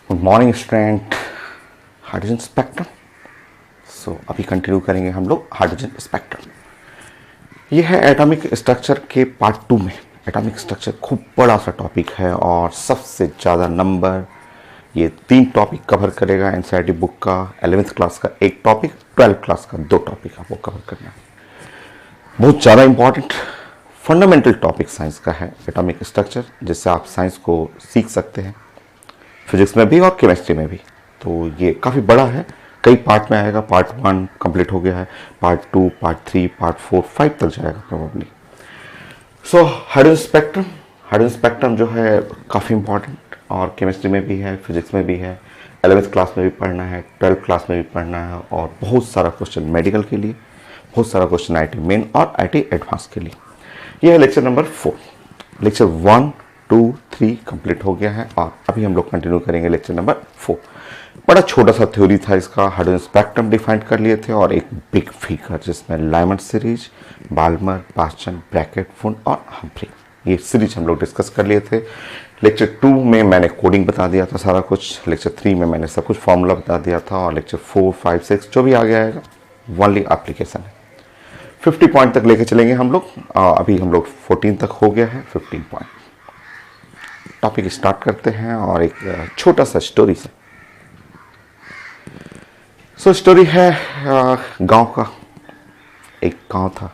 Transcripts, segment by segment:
Good morning student. Hydrogen spectrum. अभी continue करेंगे हम लोग हाइड्रोजन स्पेक्ट्रम। ये है एटॉमिक स्ट्रक्चर के पार्ट 2 में। एटॉमिक स्ट्रक्चर खूब बड़ा सा टॉपिक है और सबसे ज़्यादा नंबर ये 3 टॉपिक कवर करेगा। एनसीईआरटी बुक का 11th क्लास का एक टॉपिक, 12th क्लास का 2 टॉपिक आपको कवर करना है। बहुत ज़्यादा इंपॉर्टेंट फंडामेंटल टॉपिक साइंस का है एटॉमिक स्ट्रक्चर, जिससे आप साइंस को सीख सकते हैं, फिजिक्स में भी और केमिस्ट्री में भी। तो ये काफ़ी बड़ा है, कई पार्ट में आएगा। पार्ट 1 कंप्लीट हो गया है, पार्ट 2, पार्ट 3, पार्ट 4, 5 तक जाएगा प्रोबेबली। हाइड्रोजन स्पेक्ट्रम जो है काफ़ी इंपॉर्टेंट और केमिस्ट्री में भी है, फिजिक्स में भी है, 11th क्लास में भी पढ़ना है, 12th क्लास में भी पढ़ना है। और बहुत सारा क्वेश्चन मेडिकल के लिए, बहुत सारा क्वेश्चन आईटी मेन और आईटी एडवांस के लिए। यह है लेक्चर नंबर 4। लेक्चर 1, 2, 3 कंप्लीट हो गया है और अभी हम लोग कंटिन्यू करेंगे लेक्चर नंबर 4। बड़ा छोटा सा थ्योरी था इसका, हाइड्रोजन स्पेक्ट्रम डिफाइन कर लिए थे और एक बिग फिगर जिसमें Lyman series, Balmer, Paschen, Brackett, Pfund और हम्फ्री, ये सीरीज हम लोग डिस्कस कर लिए थे। लेक्चर 2 में मैंने कोडिंग बता दिया था सारा कुछ, लेक्चर 3 में मैंने सब कुछ फॉर्मूला बता दिया था और लेक्चर 4, 5, 6 जो भी आ गया है ओनली एप्लीकेशन है। 50 पॉइंट तक लेके चलेंगे हम लोग। अभी हम लोग 14 तक हो गया है, 15 पॉइंट। टॉपिक स्टार्ट करते हैं और एक छोटा सा स्टोरी से। स्टोरी है गांव का। एक गांव था,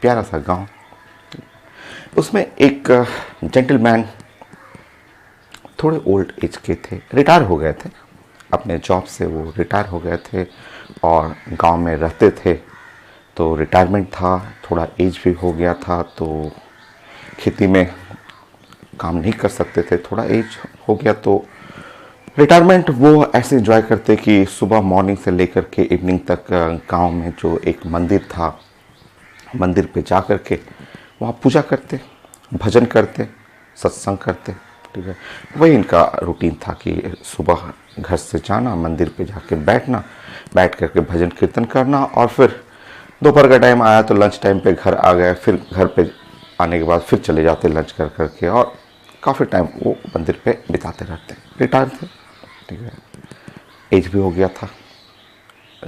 प्यारा सा गांव। उसमें एक जेंटलमैन, थोड़े ओल्ड एज के थे, रिटायर हो गए थे अपने जॉब से, वो रिटायर हो गए थे और गांव में रहते थे। तो रिटायरमेंट था, थोड़ा एज भी हो गया था, तो खेती में काम नहीं कर सकते थे, थोड़ा एज हो गया। तो रिटायरमेंट वो ऐसे एंजॉय करते कि सुबह मॉर्निंग से लेकर के इवनिंग तक गांव में जो एक मंदिर था, मंदिर पे जा कर के वहाँ पूजा करते, भजन करते, सत्संग करते। ठीक है, वही इनका रूटीन था कि सुबह घर से जाना, मंदिर पे जाके बैठना, बैठ करके भजन कीर्तन करना और फिर दोपहर का टाइम आया तो लंच टाइम पे घर आ गए। फिर घर पे आने के बाद फिर चले जाते लंच कर करके और काफ़ी टाइम वो मंदिर पे बिताते रहते। रिटायर थे, ठीक है, एज भी हो गया था।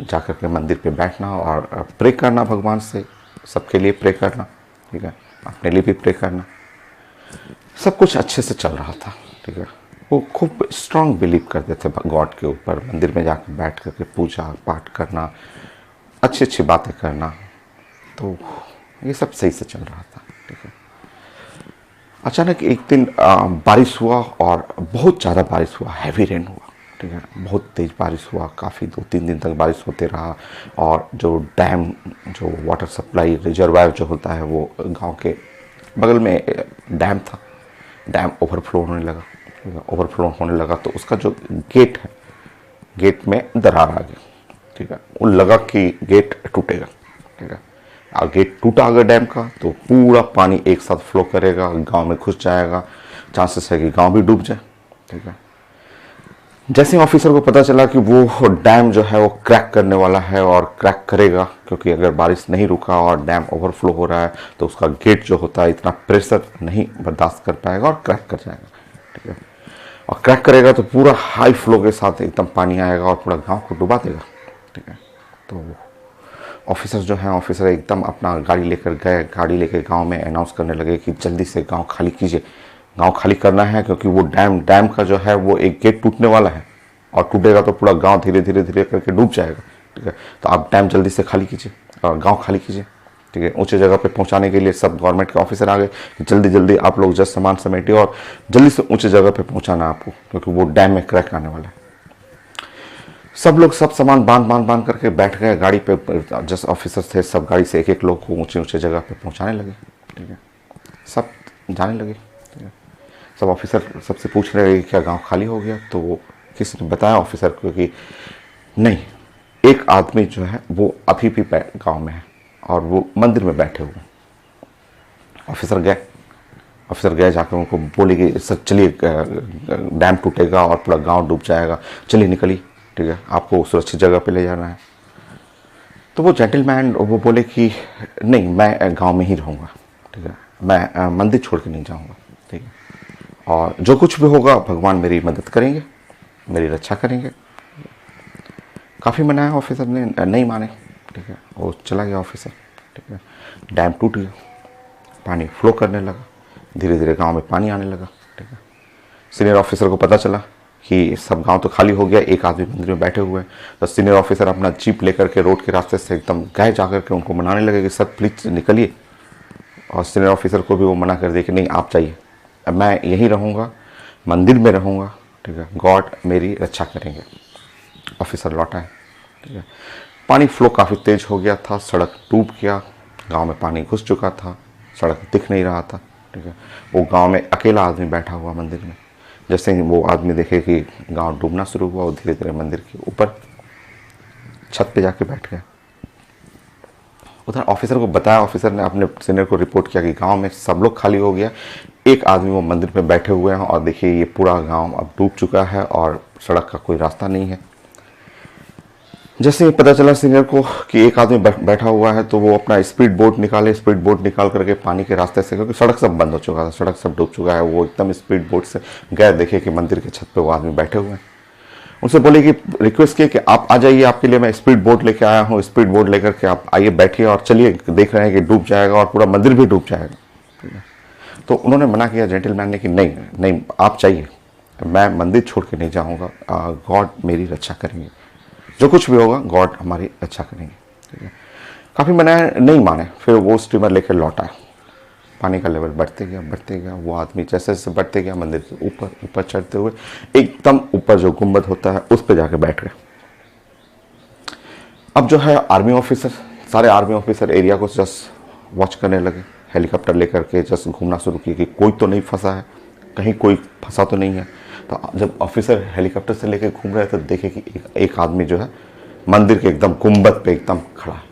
जा कर के मंदिर पे बैठना और प्रे करना भगवान से, सबके लिए प्रे करना, ठीक है, अपने लिए भी प्रे करना। सब कुछ अच्छे से चल रहा था, ठीक है। वो खूब स्ट्रांग बिलीव करते थे गॉड के ऊपर। मंदिर में जाकर बैठ करके पूजा पाठ करना, अच्छी अच्छी बातें करना, तो ये सब सही से चल रहा था, ठीक है। अचानक एक दिन बारिश हुआ और बहुत ज़्यादा बारिश हुआ, हैवी रेन हुआ, ठीक है, बहुत तेज़ बारिश हुआ। काफ़ी 2-3 दिन तक बारिश होते रहा और जो डैम, जो वाटर सप्लाई रिजर्वायर जो होता है, वो गांव के बगल में डैम था, डैम ओवरफ्लो होने लगा। ओवरफ्लो होने लगा तो उसका जो गेट है, गेट में दरार आ गई, ठीक है। वो लगा कि गेट टूटेगा, ठीक है। और गेट टूटा अगर डैम का तो पूरा पानी एक साथ फ्लो करेगा, गांव में घुस जाएगा, चांसेस है कि गांव भी डूब जाए, ठीक है। जैसे ही ऑफिसर को पता चला कि वो डैम जो है वो क्रैक करने वाला है और क्रैक करेगा, क्योंकि अगर बारिश नहीं रुका और डैम ओवरफ्लो हो रहा है तो उसका गेट जो होता है इतना प्रेशर नहीं बर्दाश्त कर पाएगा और क्रैक कर जाएगा, ठीक है। और क्रैक करेगा तो पूरा हाई फ्लो के साथ एकदम पानी आएगा और पूरा गांव को डुबा देगा, ठीक है। तो ऑफिसर जो है, ऑफिसर एकदम अपना गाड़ी लेकर गए, गाड़ी लेकर गांव में अनाउंस करने लगे कि जल्दी से गांव खाली कीजिए, गांव खाली करना है, क्योंकि वो डैम का जो है वो एक गेट टूटने वाला है और टूटेगा तो पूरा गांव धीरे धीरे धीरे करके डूब जाएगा, ठीक है। तो आप डैम जल्दी से खाली कीजिए और गांव खाली कीजिए, ठीक है। ऊंचे जगह पे पहुंचाने के लिए सब गवर्नमेंट के ऑफिसर आ गए कि जल्दी जल्दी आप लोग जस्ट सामान समेटिए और जल्दी से ऊंचे जगह पे पहुंचाना आपको, क्योंकि वो डैम में क्रैक आने वाला है। सब लोग सब सामान बांध करके बैठ गए गाड़ी पे। जस्ट ऑफिसर थे, सब गाड़ी से एक एक लोग को ऊंचे ऊंचे जगह पे पहुंचाने लगे, ठीक है। सब जाने लगे, ठीक है। सब ऑफिसर सबसे पूछ रहे हैं क्या गांव खाली हो गया? तो किसी ने बताया ऑफिसर को कि नहीं, एक आदमी जो है वो अभी भी गांव में है और वो मंदिर में बैठे हुए। ऑफिसर गए जाकर उनको बोले कि सर चलिए, डैम टूटेगा और पूरा गांव डूब जाएगा, चलिए निकलिए, ठीक है, आपको सुरक्षित जगह पे ले जाना है। तो वो जेंटलमैन वो बोले कि नहीं, मैं गांव में ही रहूँगा, ठीक है, मैं मंदिर छोड़ के नहीं जाऊँगा, ठीक है, और जो कुछ भी होगा भगवान मेरी मदद करेंगे, मेरी रक्षा करेंगे। काफ़ी मनाया, ऑफिसर ने नहीं माने, ठीक है, वो चला गया ऑफिसर, ठीक है। डैम टूट गया, पानी फ्लो करने लगा, धीरे धीरे गांव में पानी आने लगा, ठीक है। सीनियर ऑफिसर को पता चला कि सब गांव तो खाली हो गया, एक आदमी मंदिर में बैठे हुए हैं। तो सीनियर ऑफिसर अपना जीप लेकर के रोड के रास्ते से एकदम गए जाकर के उनको मनाने लगे कि सर प्लीज निकलिए। और सीनियर ऑफिसर को भी वो मना कर दिया कि नहीं आप चाहिए, अब मैं यहीं रहूँगा, मंदिर में रहूँगा, ठीक है, गॉड मेरी रक्षा करेंगे। ऑफिसर लौटा है, ठीक है। पानी फ्लो काफ़ी तेज हो गया था, सड़क डूब गया, गांव में पानी घुस चुका था, सड़क दिख नहीं रहा था, ठीक है। वो गांव में अकेला आदमी बैठा हुआ मंदिर में। जैसे ही वो आदमी देखे कि गांव डूबना शुरू हुआ, वो धीरे धीरे मंदिर के ऊपर छत पे जाके बैठ गया। उधर ऑफिसर को बताया, ऑफिसर ने अपने सीनियर को रिपोर्ट किया कि गांव में सब लोग खाली हो गया, एक आदमी वो मंदिर में बैठे हुए हैं और देखिए ये पूरा गांव अब डूब चुका है और सड़क का कोई रास्ता नहीं है। जैसे ही पता चला सीनियर को कि एक आदमी बैठा हुआ है, तो वो अपना स्पीड बोट निकाल करके पानी के रास्ते से, क्योंकि सड़क सब बंद हो चुका था, सड़क सब डूब चुका है, वो एकदम स्पीड बोट से गए, देखे कि मंदिर के छत पे वो आदमी बैठे हुए हैं। उनसे बोले कि रिक्वेस्ट किए कि आप आ जाइए, आपके लिए मैं स्पीड बोट लेके आया हूँ, स्पीड बोट लेकर के आप आइए, बैठिए और चलिए, देख रहे हैं कि डूब जाएगा और पूरा मंदिर भी डूब जाएगा। तो उन्होंने मना किया जेंटलमैन ने कि नहीं नहीं आप चाहिए, मैं मंदिर छोड़ के नहीं जाऊँगा, गॉड मेरी रक्षा करेंगे, जो कुछ भी होगा गॉड हमारी रक्षा करेंगे, ठीक है। काफ़ी मनाया, नहीं माने, फिर वो स्टीमर लेकर लौटा है। पानी का लेवल बढ़ते गया, वो आदमी जैसे जैसे बढ़ते गया मंदिर के ऊपर ऊपर चढ़ते हुए एकदम ऊपर जो गुंबद होता है उस पर जाके बैठ गए। अब जो है आर्मी ऑफिसर, सारे आर्मी ऑफिसर एरिया को जस्ट वॉच करने लगे, हेलीकॉप्टर लेकर के जस्ट घूमना शुरू किए कि कोई तो नहीं फंसा है, कहीं कोई फंसा तो नहीं है। तो जब ऑफिसर हेलीकॉप्टर से लेकर घूम रहे थे, देखे कि एक आदमी जो है मंदिर के एकदम गुंबद पे एकदम खड़ा है।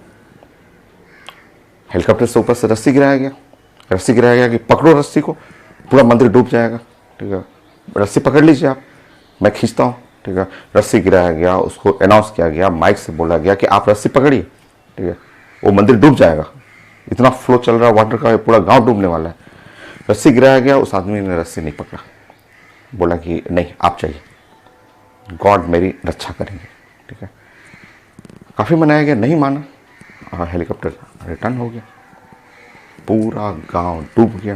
हेलीकॉप्टर से ऊपर से रस्सी गिराया गया कि पकड़ो रस्सी को, पूरा मंदिर डूब जाएगा, ठीक है, रस्सी पकड़ लीजिए आप, मैं खींचता हूँ, ठीक है। रस्सी गिराया गया, उसको अनाउंस किया गया, माइक से बोला गया कि आप रस्सी पकड़िए, ठीक है, वो मंदिर डूब जाएगा, इतना फ्लो चल रहा है वाटर का, पूरा गांव डूबने वाला है। रस्सी गिराया गया, उस आदमी ने रस्सी नहीं पकड़ा, बोला कि नहीं आप चाहिए, गॉड मेरी रक्षा करेंगे, ठीक है। काफ़ी मनाया गया, नहीं माना, और हेलीकॉप्टर रिटर्न हो गया। पूरा गांव डूब गया,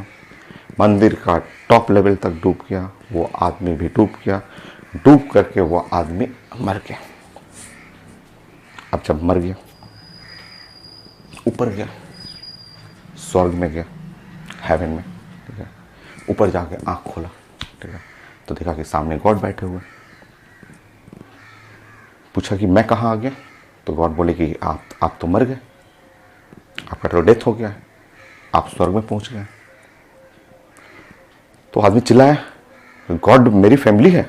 मंदिर का टॉप लेवल तक डूब गया, वो आदमी भी डूब गया, डूब करके वो आदमी मर गया। अब जब मर गया, ऊपर गया, स्वर्ग में गया, हेवन में, ठीक है। ऊपर जाके आंख खोला, ठीक है, तो देखा कि सामने गॉड बैठे हुए। पूछा कि मैं कहाँ आ गया, तो गॉड बोले कि आप तो मर गए, आपका तो डेथ हो गया है, आप स्वर्ग में पहुंच गए। तो आदमी चिल्लाया, गॉड मेरी फैमिली है,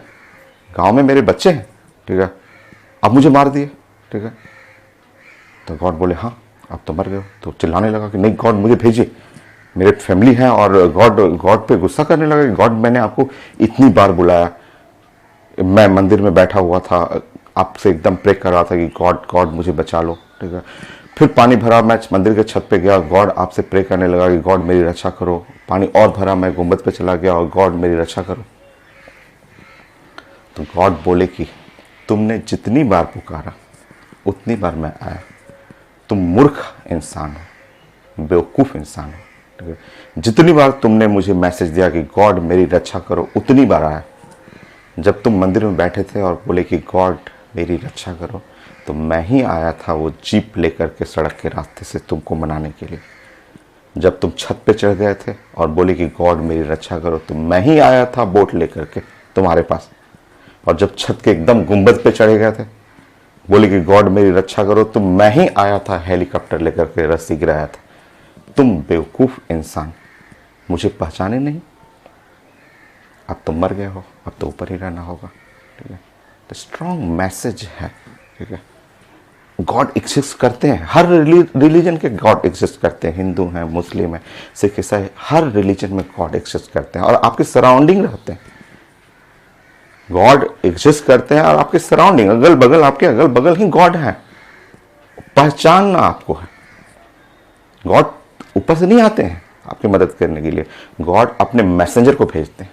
गांव में मेरे बच्चे हैं, ठीक है, आप मुझे मार दिए, ठीक है। तो गॉड बोले हाँ आप तो मर गए। तो चिल्लाने लगा कि नहीं गॉड मुझे भेजिए, मेरे फैमिली है, और गॉड पे गुस्सा करने लगा कि गॉड मैंने आपको इतनी बार बुलाया, मैं मंदिर में बैठा हुआ था, आपसे एकदम प्रे कर रहा था कि गॉड मुझे बचा लो, ठीक है। फिर पानी भरा, मैं मंदिर के छत पे गया, गॉड आपसे प्रे करने लगा कि गॉड मेरी रक्षा करो। पानी और भरा, मैं गुंबद पे चला गया और गॉड मेरी रक्षा करो। तो गॉड बोले कि तुमने जितनी बार पुकारा उतनी बार मैं आया, तुम मूर्ख इंसान हो, बेवकूफ़ इंसान हो, ठीक है। जितनी बार तुमने मुझे मैसेज दिया कि गॉड मेरी रक्षा करो, उतनी बार आया। जब तुम मंदिर में बैठे थे और बोले कि गॉड मेरी रक्षा करो, तो मैं ही आया था वो जीप लेकर के सड़क के रास्ते से तुमको मनाने के लिए। जब तुम छत पे चढ़ गए थे और बोले कि गॉड मेरी रक्षा करो, तो मैं ही आया था बोट लेकर के तुम्हारे पास। और जब छत के एकदम गुंबद पे चढ़े गए थे, बोले कि गॉड मेरी रक्षा करो, तो मैं ही आया था हेलीकॉप्टर लेकर के, रस्सी गिराया था। तुम बेवकूफ़ इंसान, मुझे पहचाने नहीं, अब तो मर गए हो, अब तो ऊपर ही रहना होगा, ठीक है। तो स्ट्रॉन्ग मैसेज है, ठीक है। गॉड एग्जिस्ट करते हैं, हर रिलीजन के गॉड एग्जिस्ट करते हैं, हिंदू हैं, मुस्लिम हैं, सिख, ईसाई, हर रिलीजन में गॉड एग्जिस्ट करते हैं और आपके सराउंडिंग रहते हैं। गॉड एग्जिस्ट करते हैं और आपके सराउंडिंग, अगल बगल, आपके अगल बगल ही गॉड है, पहचानना आपको है। गॉड ऊपर से नहीं आते हैं आपकी मदद करने के लिए, गॉड अपने मैसेंजर को भेजते हैं,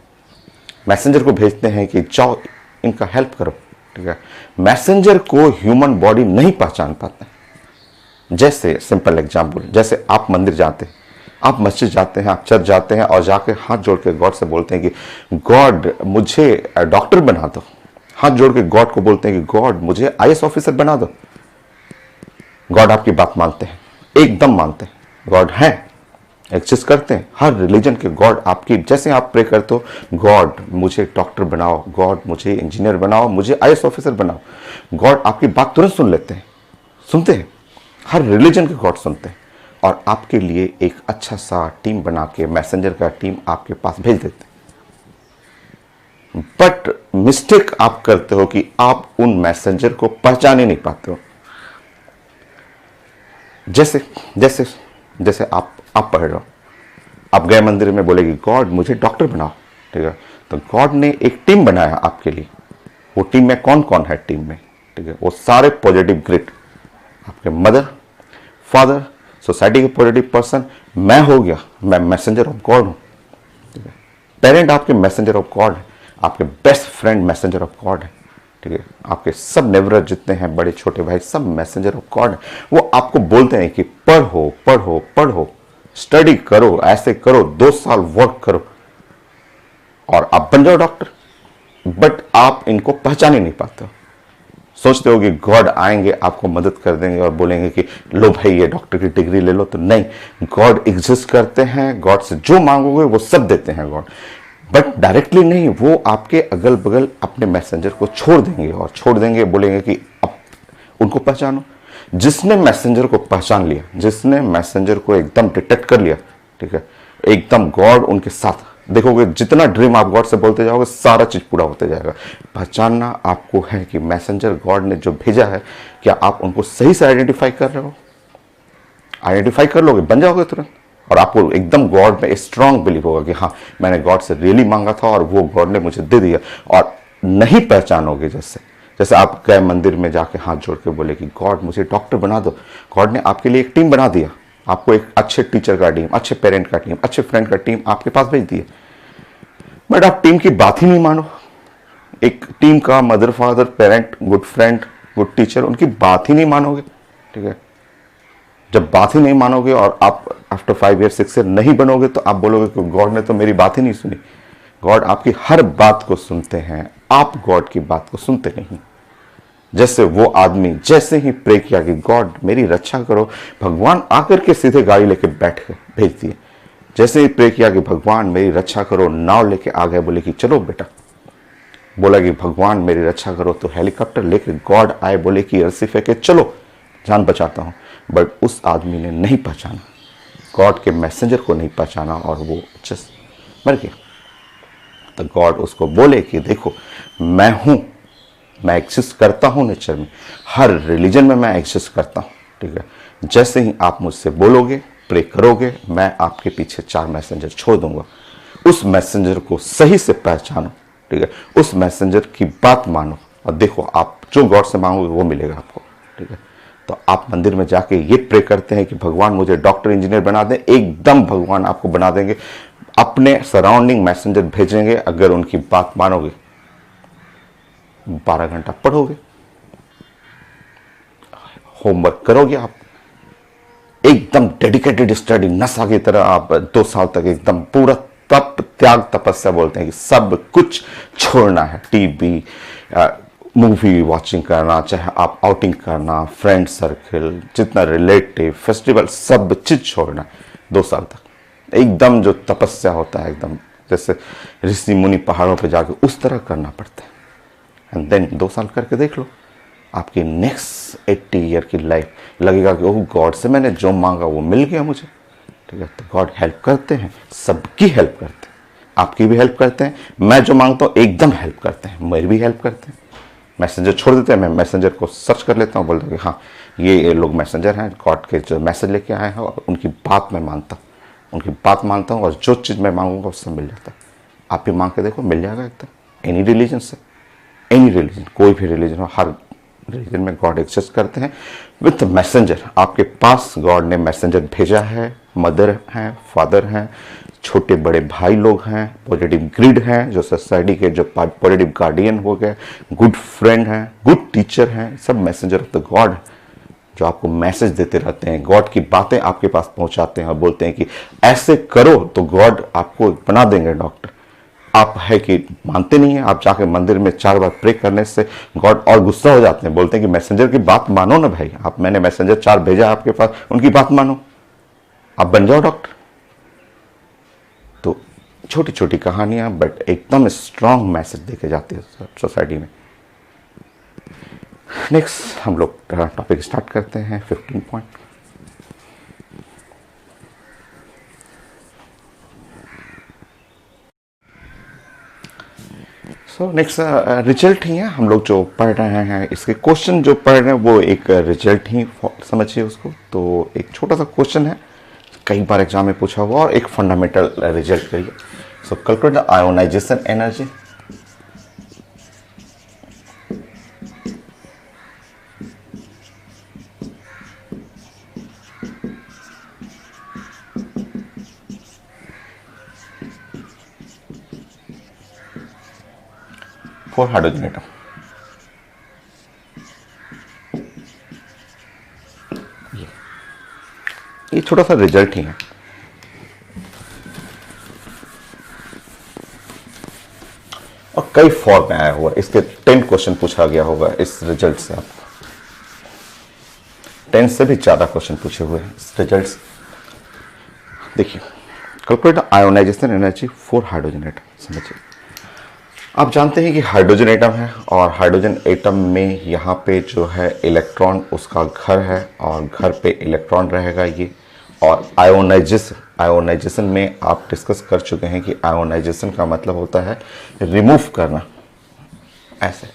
मैसेंजर को भेजते हैं कि जाओ इनका हेल्प करो, ठीक है। मैसेंजर को ह्यूमन बॉडी नहीं पहचान पाता। जैसे सिंपल एग्जांपल, जैसे आप मंदिर जाते हैं, आप मस्जिद जाते हैं, आप चर्च जाते हैं और जाके हाथ जोड़ के गॉड से बोलते हैं कि गॉड मुझे डॉक्टर बना दो। हाथ जोड़ के गॉड को बोलते हैं कि गॉड मुझे आईएएस ऑफिसर बना दो। गॉड आपकी बात मानते हैं, एकदम मानते हैं। गॉड है, एग्जिस्ट करते हैं। हर रिलीजन के गॉड आपकी, जैसे आप प्रे करते हो गॉड मुझे डॉक्टर बनाओ, गॉड मुझे इंजीनियर बनाओ, मुझे आईएएस ऑफिसर बनाओ, गॉड आपकी बात तुरंत सुन लेते हैं, सुनते हैं। हर रिलीजन के गॉड सुनते हैं और आपके लिए एक अच्छा सा टीम बना के, मैसेंजर का टीम आपके पास भेज देते हैं। बट मिस्टेक आप करते हो कि आप उन मैसेंजर को पहचान ही नहीं पाते हो। जैसे जैसे जैसे आप पढ़ रहे हो, आप गए मंदिर में, बोलेगी गॉड मुझे डॉक्टर बनाओ, ठीक है। तो गॉड ने एक टीम बनाया आपके लिए। वो टीम में कौन कौन है टीम में, ठीक है। वो सारे पॉजिटिव ग्रेड, आपके मदर, फादर, सोसाइटी के पॉजिटिव पर्सन, मैं हो गया, मैं मैसेंजर ऑफ गॉड हूं, ठीक है। पेरेंट आपके मैसेंजर ऑफ गॉड है, आपके best friend messenger of God है, ठीक है। आपके सब नेबरर जितने हैं, बड़े छोटे भाई, सब मैसेंजर ऑफ गॉड है। वो आपको बोलते हैं कि पढ़ो पढ़ो पढ़ो, स्टडी करो, ऐसे करो, 2 साल वर्क करो और आप बन जाओ डॉक्टर। बट आप इनको पहचान ही नहीं पाते हो। सोचते हो कि गॉड आएंगे, आपको मदद कर देंगे और बोलेंगे कि लो भाई ये डॉक्टर की डिग्री ले लो। तो नहीं, गॉड एग्जिस्ट करते हैं, गॉड से जो मांगोगे वो सब देते हैं गॉड, बट डायरेक्टली नहीं। वो आपके अगल बगल अपने मैसेंजर को छोड़ देंगे और छोड़ देंगे, बोलेंगे कि अब उनको पहचानो। जिसने मैसेंजर को पहचान लिया, जिसने मैसेंजर को एकदम डिटेक्ट कर लिया, ठीक है, एकदम गॉड उनके साथ। देखोगे जितना ड्रीम आप गॉड से बोलते जाओगे सारा चीज पूरा होते जाएगा। पहचानना आपको है कि मैसेंजर गॉड ने जो भेजा है, क्या आप उनको सही से आइडेंटिफाई कर रहे हो। आइडेंटिफाई कर लोगे, बन जाओगे तुरंत, और आपको एकदम गॉड में स्ट्रांग बिलीव होगा कि हाँ मैंने गॉड से रियली मांगा था और वो गॉड ने मुझे दे दिया। और नहीं पहचानोगे, जैसे जैसे आप गए मंदिर में जाके हाथ जोड़ के बोले कि गॉड मुझे डॉक्टर बना दो, गॉड ने आपके लिए एक टीम बना दिया, आपको एक अच्छे टीचर का टीम, अच्छे पेरेंट का टीम, अच्छे फ्रेंड का टीम आपके पास भेज दिया। बट आप टीम की बात ही नहीं मानो। एक टीम का mother, father, parent, good friend, good teacher, उनकी बात ही नहीं मानोगे, ठीक है। जब बात ही नहीं मानोगे और आप आफ्टर 5 ईयर 6 ईयर नहीं बनोगे, तो आप बोलोगे कि गॉड ने तो मेरी बात ही नहीं सुनी। गॉड आपकी हर बात को सुनते हैं, आप गॉड की बात को सुनते नहीं। जैसे वो आदमी जैसे ही प्रे किया कि गॉड मेरी रक्षा करो, भगवान आकर के सीधे गाड़ी लेके बैठ के भेज दिए। जैसे ही प्रे किया कि भगवान मेरी रक्षा करो, नाव लेके आ गए, बोले कि चलो बेटा। बोला कि भगवान मेरी रक्षा करो, तो हेलीकॉप्टर लेके गॉड आए, बोले कि रस्सी फेंके चलो जान बचाता हूं। बट उस आदमी ने नहीं पहचाना, गॉड के मैसेंजर को नहीं पहचाना और वो जस्ट मर गया। तो गॉड उसको बोले कि देखो मैं हूं, मैं एग्जिस्ट करता हूं नेचर में, हर रिलीजन में मैं एग्जिस्ट करता हूं, ठीक है। जैसे ही आप मुझसे बोलोगे, प्रे करोगे, मैं आपके पीछे 4 मैसेंजर छोड़ दूंगा। उस मैसेंजर को सही से पहचानो, ठीक है। उस मैसेंजर की बात मानो और देखो आप जो गॉड से मांगोगे वो मिलेगा आपको, ठीक है। तो आप मंदिर में जाके ये प्रे करते हैं कि भगवान मुझे डॉक्टर इंजीनियर बना दें, एकदम भगवान आपको बना देंगे। अपने सराउंडिंग मैसेंजर भेजेंगे, अगर उनकी बात मानोगे। 12 घंटा पढ़ोगे, होमवर्क करोगे, आप एकदम डेडिकेटेड स्टडी, नशा की तरह आप 2 साल तक एकदम पूरा तप त्याग तपस्या बोलते हैं कि सब कुछ छोड़ना है। टीवी, मूवी वॉचिंग करना, चाहे आप आउटिंग करना, फ्रेंड सर्कल, जितना रिलेटिव, फेस्टिवल, सब चीज छोड़ना 2 साल तक। एकदम जो तपस्या होता है, एकदम जैसे ऋषि मुनि पहाड़ों पे जाके उस तरह करना पड़ता है। एंड देन 2 साल करके देख लो, आपकी नेक्स्ट 80 ईयर की लाइफ लगेगा कि ओह गॉड से मैंने जो मांगा वो मिल गया मुझे, ठीक है। तो गॉड हेल्प करते हैं, सबकी हेल्प करते हैं, आपकी भी हेल्प करते हैं। मैं जो मांगता हूँ एकदम हेल्प करते हैं, मेरी भी हेल्प करते हैं। मैसेंजर छोड़ देते हैं, मैं मैसेंजर को सर्च कर लेता हूँ, बोलता हूँ कि हाँ ये लोग मैसेंजर हैं, गॉड के जो मैसेज लेके आए हैं, और उनकी बात मैं मानता हूँ, उनकी बात मानता हूँ, और जो चीज़ मैं मांगूंगा उससे मिल जाता है। आप भी मांग के देखो, मिल जाएगा एकदम। एनी रिलीजन से, एनी रिलीजन, कोई भी रिलीजन हो, हर रिलीजन में गॉड एग्जिस्ट करते हैं विथ मैसेंजर। आपके पास गॉड ने मैसेंजर भेजा है, मदर हैं, फादर हैं, छोटे बड़े भाई लोग हैं, पॉजिटिव ग्रिड हैं, जो सोसाइटी के जो पॉजिटिव गार्डियन हो गए, गुड फ्रेंड हैं, गुड टीचर हैं, सब मैसेंजर ऑफ द गॉड, जो आपको मैसेज देते रहते हैं, गॉड की बातें आपके पास पहुंचाते हैं और बोलते हैं कि ऐसे करो तो गॉड आपको बना देंगे डॉक्टर। आप है कि मानते नहीं हैं, आप जाके मंदिर में 4 बार प्रे करने से गॉड और गुस्सा हो जाते हैं, बोलते हैं कि मैसेंजर की बात मानो ना भाई, आप मैंने मैसेंजर 4 भेजा आपके पास, उनकी बात मानो, आप बन जाओ डॉक्टर। तो छोटी छोटी कहानियां बट एकदम स्ट्रांग मैसेज देके जाती है सोसाइटी में। नेक्स्ट हम लोग टॉपिक स्टार्ट करते हैं 15 पॉइंट। सो नेक्स्ट रिजल्ट ही है, हम लोग जो पढ़ रहे हैं इसके क्वेश्चन जो पढ़ रहे हैं वो एक रिजल्ट ही समझिए उसको। तो एक छोटा सा क्वेश्चन है, कई बार एग्जाम में पूछा हुआ, और एक फंडामेंटल रिजल्ट करिए। So calculate the ionisation energy. For hydrogen atom. ये छोटा सा रिजल्ट ही है। और कई फॉर्म में आया हुआ, इसके 10 क्वेश्चन पूछा गया होगा इस रिजल्ट से, आपको 10 से भी ज्यादा क्वेश्चन पूछे हुए हैं इस रिजल्ट से। देखिए, calculate ionization energy for hydrogen atom. समझिए, आप जानते हैं कि हाइड्रोजन एटम है, और हाइड्रोजन एटम में यहाँ पे जो है इलेक्ट्रॉन उसका घर है, और घर पे इलेक्ट्रॉन रहेगा ये। और आयोनाइजेशन में आप डिस्कस कर चुके हैं कि आयोनाइजेशन का मतलब होता है रिमूव करना। ऐसे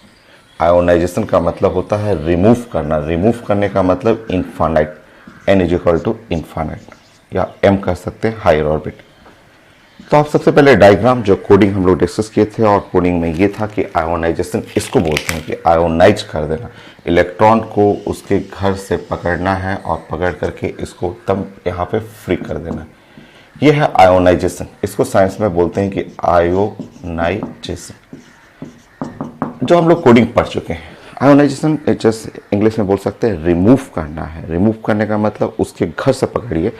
आयोनाइजेशन का मतलब होता है रिमूव करना। रिमूव करने का मतलब infinite, n is equal to infinite, या m कह सकते हैं, हायर ऑर्बिट। तो आप सबसे पहले डायग्राम जो कोडिंग हम लोग डिस्कस किए थे, और कोडिंग में ये था कि आयोनाइजेशन इसको बोलते हैं कि आयोनाइज कर देना, इलेक्ट्रॉन को उसके घर से पकड़ना है और पकड़ करके इसको तब यहाँ पे फ्री कर देना, ये है आयोनाइजेशन। इसको साइंस में बोलते हैं कि आयोनाइजेशन, जो हम लोग कोडिंग पढ़ चुके हैं। आयोनाइजेशन जस्ट इंग्लिश में बोल सकते हैं रिमूव करना है। रिमूव करने का मतलब उसके घर से पकड़िए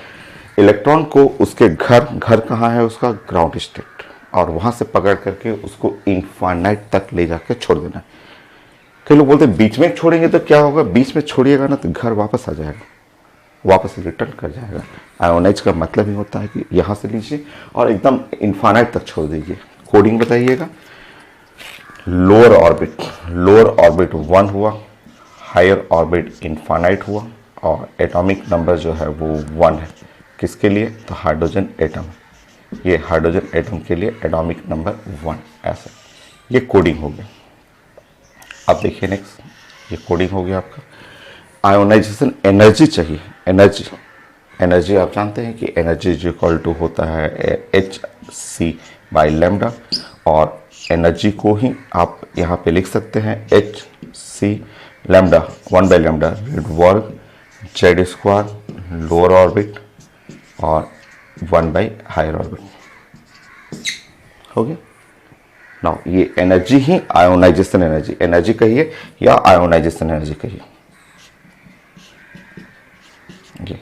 इलेक्ट्रॉन को, उसके घर कहाँ है उसका, ग्राउंड स्टेट, और वहां से पकड़ करके उसको इनफाइनाइट तक ले जाकर छोड़ देना। कई लोग बोलते हैं बीच में छोड़ेंगे तो क्या होगा, बीच में छोड़िएगा ना तो घर वापस आ जाएगा, वापस रिटर्न कर जाएगा। आयोनाइज का मतलब ही होता है कि यहाँ से लीजिए और एकदम इनफाइनाइट तक छोड़ दीजिए। कोडिंग बताइएगा। लोअर ऑर्बिट 1 हुआ, हायर ऑर्बिट इनफाइनाइट हुआ, और एटॉमिक नंबर जो है वो 1 है। किसके लिए, तो हाइड्रोजन एटम, ये हाइड्रोजन एटम के लिए एटॉमिक नंबर 1। ऐसा ये कोडिंग हो गया। अब देखिए नेक्स्ट, ये कोडिंग हो गया आपका। आयोनाइजेशन एनर्जी चाहिए। एनर्जी आप जानते हैं कि एनर्जी इज इक्वल टू होता है Hc बाई लैम्डा, और एनर्जी को ही आप यहाँ पे लिख सकते हैं Hc lambda 1 by lambda red वर्ग जेड स्क्वायर लोअर ऑर्बिट और 1 बाई हायर ऑर्बिट। हो गया ना। ये एनर्जी ही आयोनाइजेशन एनर्जी कहिए या आयोनाइजेशन एनर्जी कहिए। ये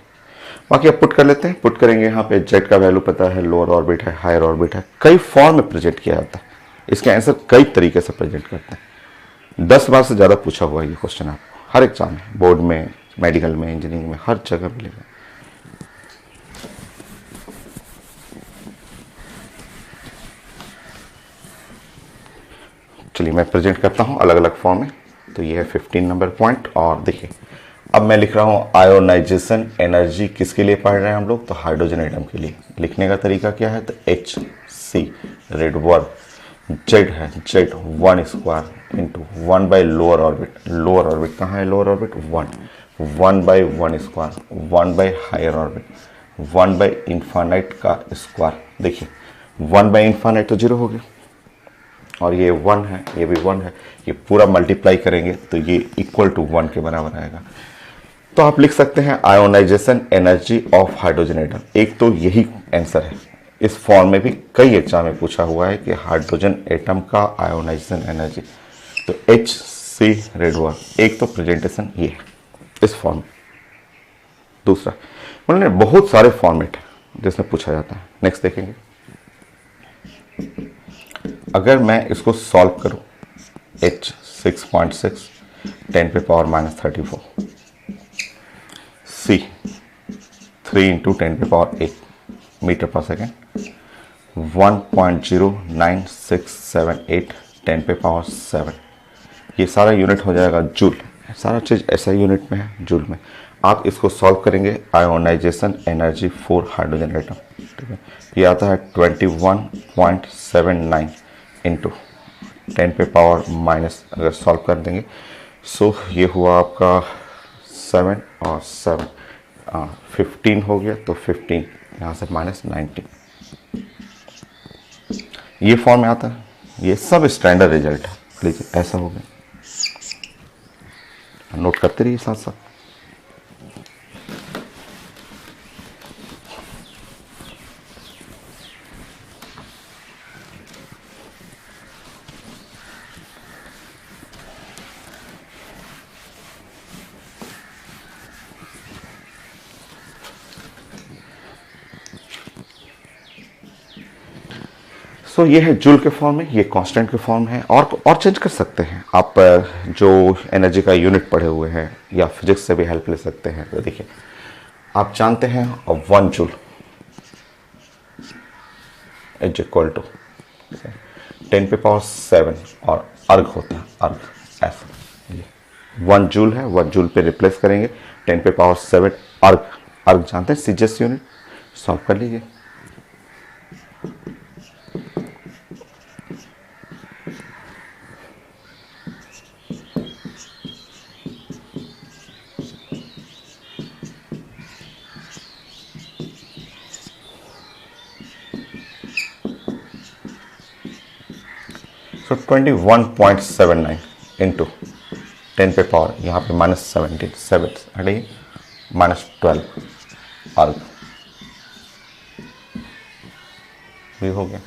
बाकी आप पुट कर लेते हैं। पुट करेंगे, यहाँ पे जेड का वैल्यू पता है, लोअर ऑर्बिट है, हायर ऑर्बिट है। कई फॉर्म में प्रेजेंट किया जाता है, इसके आंसर कई तरीके से प्रेजेंट करते हैं। 10 बार से ज़्यादा पूछा हुआ है ये क्वेश्चन आपको हर एग्जाम में, बोर्ड में, मेडिकल में, इंजीनियरिंग में, हर जगह मिलेगा। चलिए मैं प्रेजेंट करता हूँ अलग अलग फॉर्म में। तो ये है 15 नंबर पॉइंट। और देखिए अब मैं लिख रहा हूँ आयोनाइजेशन एनर्जी किसके लिए पढ़ रहे हैं हम लोग, तो हाइड्रोजन एटम के लिए। लिखने का तरीका क्या है, तो Hc रेड वर्ग जेड है, Z 1 square into 1 by lower orbit कहाँ है, lower orbit 1 by 1 square 1 by higher orbit 1 by infinite का स्क्वायर। देखिए 1 बाई इन्फानाइट तो 0 हो गया, और ये 1 है, ये भी 1 है, ये पूरा मल्टीप्लाई करेंगे तो ये इक्वल टू 1 के बराबर आएगा। तो आप लिख सकते हैं ionisation energy of hydrogen atom. एक तो यही आंसर है, इस फॉर्म में भी कई एग्जाम में पूछा हुआ है कि हाइड्रोजन एटम का आयोनाइजेशन एनर्जी, तो HC रेडवर, एक तो प्रेजेंटेशन ये है इस फॉर्म में। दूसरा मतलब बहुत सारे फॉर्मेट है जिसमें पूछा जाता है। नेक्स्ट देखेंगे, अगर मैं इसको सॉल्व करूं, H6.6 10 पे पावर -34, C 3 इंटू 10 पे पावर 8 मीटर पर सेकेंड, 1.09678 10 पे पावर 7, ये सारा यूनिट हो जाएगा जूल। सारा चीज़ ऐसा यूनिट में है, जूल में। आप इसको सॉल्व करेंगे, ionization energy for hydrogen atom, ठीक है, ये आता है 21.79 इंटू 10 पे पावर माइनस, अगर सॉल्व कर देंगे सो ये हुआ आपका 7 और 7 15 हो गया, तो 15 यहाँ से -19, ये फॉर्म में आता है। ये सब स्टैंडर्ड रिजल्ट है, लीजिए ऐसा हो गया, नोट करते रहिए साथ साथ। सो ये है जूल के फॉर्म में, ये कांस्टेंट के फॉर्म है। और चेंज कर सकते हैं आप, जो एनर्जी का यूनिट पढ़े हुए हैं या फिजिक्स से भी हेल्प ले सकते हैं। तो देखिए आप जानते हैं 1 जूल इज इक्वल टू 10 पे पावर 7 और अर्ग होता है, अर्ग ऐसा, 1 जूल है, 1 जूल पे रिप्लेस करेंगे 10 पे पावर 7 अर्ग। अर्ग जानते हैं सीजीएस यूनिट, सॉल्व कर लीजिए। तो 21.79 इंटू 10 पे पावर, यहाँ पे -17 7 हटिए, -12 अर्ग, ये हो गया।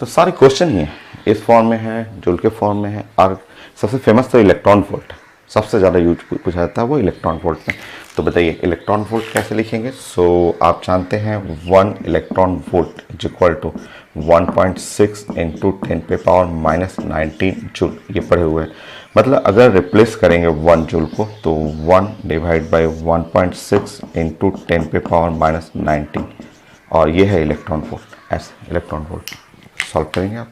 तो सारे क्वेश्चन ही है इस फॉर्म में है, जूल के फॉर्म में है। अर्ग सबसे फेमस तो इलेक्ट्रॉन वोल्ट है, सबसे ज़्यादा यूज पूछा जाता है वो इलेक्ट्रॉन वोल्ट में। तो बताइए इलेक्ट्रॉन वोल्ट कैसे लिखेंगे। सो आप जानते हैं 1 electron volt is equal to 1.6 into 10 पे पावर -19 जूल, ये पढ़े हुए हैं। मतलब अगर रिप्लेस करेंगे 1 जूल को तो 1 डिवाइड बाई 1.6 इंटू 10 पे पावर -19, और ये है इलेक्ट्रॉन वोल्ट, ऐसे इलेक्ट्रॉन वोल्ट। सॉल्व करेंगे आप।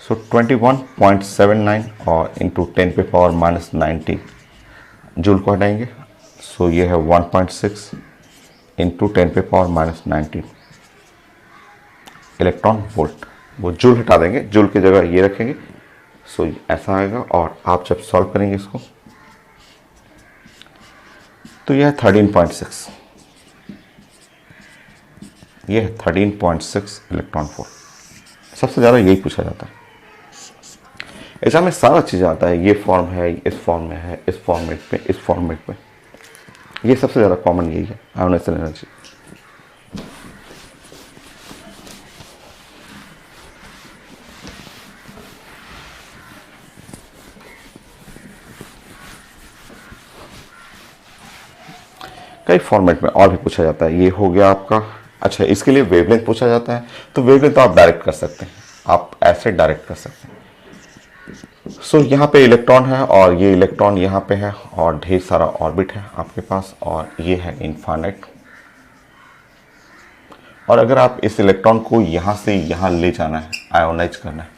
सो 21.79 और इंटू 10 पे पावर -19 जूल को हटाएंगे, सो ये है 1.6 इंटू 10 पे पावर -19 इलेक्ट्रॉन वोल्ट। वो जूल हटा देंगे, जूल की जगह ये रखेंगे, सो ऐसा आएगा। और आप जब सॉल्व करेंगे इसको तो यह है 13.6, ये है 13.6 इलेक्ट्रॉन वोल्ट। सबसे ज़्यादा यही पूछा जाता है एग्जाम में, सारा चीज़ आता है। ये फॉर्म है, इस फॉर्म में है, इस फॉर्मेट पे, इस फॉर्मेट पे, ये सबसे ज़्यादा कॉमन यही है, आयोनाइजेशन एनर्जी। कई फॉर्मेट में और भी पूछा जाता है। ये हो गया आपका। अच्छा, इसके लिए वेवलेंथ पूछा जाता है, तो वेवलेंथ तो आप डायरेक्ट कर सकते हैं, आप ऐसे डायरेक्ट कर सकते हैं। सो यहाँ पे इलेक्ट्रॉन है और ये इलेक्ट्रॉन यहाँ पे है और ढेर सारा ऑर्बिट है आपके पास, और ये है इनफाइनाइट। और अगर आप इस इलेक्ट्रॉन को यहाँ से यहाँ ले जाना है, आयोनाइज करना है,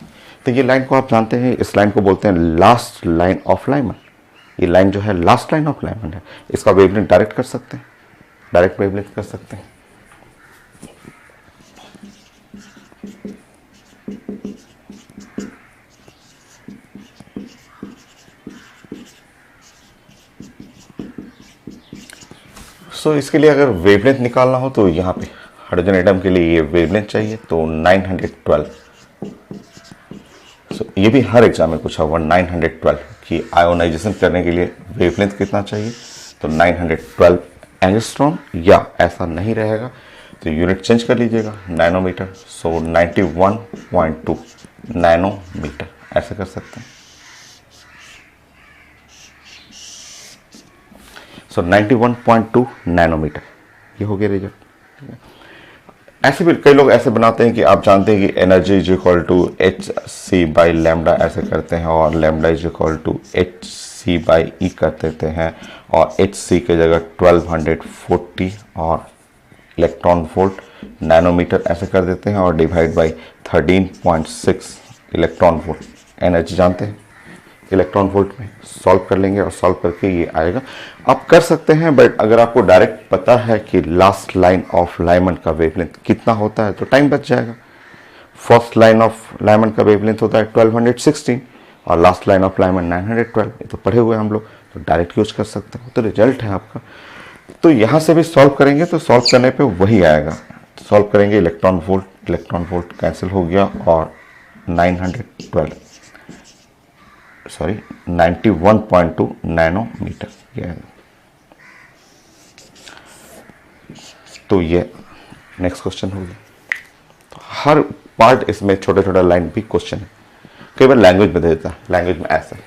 तो ये लाइन को आप जानते हैं, इस लाइन को बोलते हैं लास्ट लाइन ऑफ लाइमन। ये लाइन जो है लास्ट लाइन ऑफ लाइमन है। इसका वेवलेंथ डायरेक्ट कर सकते हैं, डायरेक्ट वेवलेंथ कर सकते हैं। सो इसके लिए अगर वेवलेंथ निकालना हो तो यहाँ पे हाइड्रोजन एटम के लिए ये वेवलेंथ चाहिए, तो 912। सो ये भी हर एग्जाम में पूछा हुआ 912 कि आयोनाइजेशन करने के लिए वेवलेंथ कितना चाहिए, तो 912 एंगस्ट्रॉम, या ऐसा नहीं रहेगा तो यूनिट चेंज कर लीजिएगा नैनोमीटर, सो 91.2 नैनोमीटर ऐसे कर सकते हैं। सो 91.2 नैनोमीटर ये हो गया रिजल्ट। ऐसे भी कई लोग ऐसे बनाते हैं कि आप जानते हैं कि energy is equal to H C by lambda ऐसे करते हैं, और lambda is equal to H C by E कर देते हैं, और एच सी के जगह 1240 और इलेक्ट्रॉन वोल्ट नैनोमीटर ऐसे कर देते हैं, और divide by 13.6 electron volt energy जानते हैं इलेक्ट्रॉन वोल्ट में, सॉल्व कर लेंगे और सॉल्व करके ये आएगा। आप कर सकते हैं, बट अगर आपको डायरेक्ट पता है कि लास्ट लाइन ऑफ लाइमन का वेवलेंथ कितना होता है तो टाइम बच जाएगा। फर्स्ट लाइन ऑफ लाइमन का वेवलेंथ होता है 1216 और लास्ट लाइन ऑफ लाइमन 912, ये तो पढ़े हुए हैं हम लोग, तो डायरेक्ट यूज कर सकते हैं, तो रिजल्ट है आपका। तो यहाँ से भी सॉल्व करेंगे तो सॉल्व करने पे वही आएगा। सॉल्व करेंगे इलेक्ट्रॉन वोल्ट कैंसिल हो गया, और 91.2 नैनोमीटर ये आएगा। तो ये नेक्स्ट क्वेश्चन हो गया। तो हर पार्ट इसमें छोटा छोटा लाइन भी क्वेश्चन है, कई बार लैंग्वेज में दे देता है, लैंग्वेज में ऐसा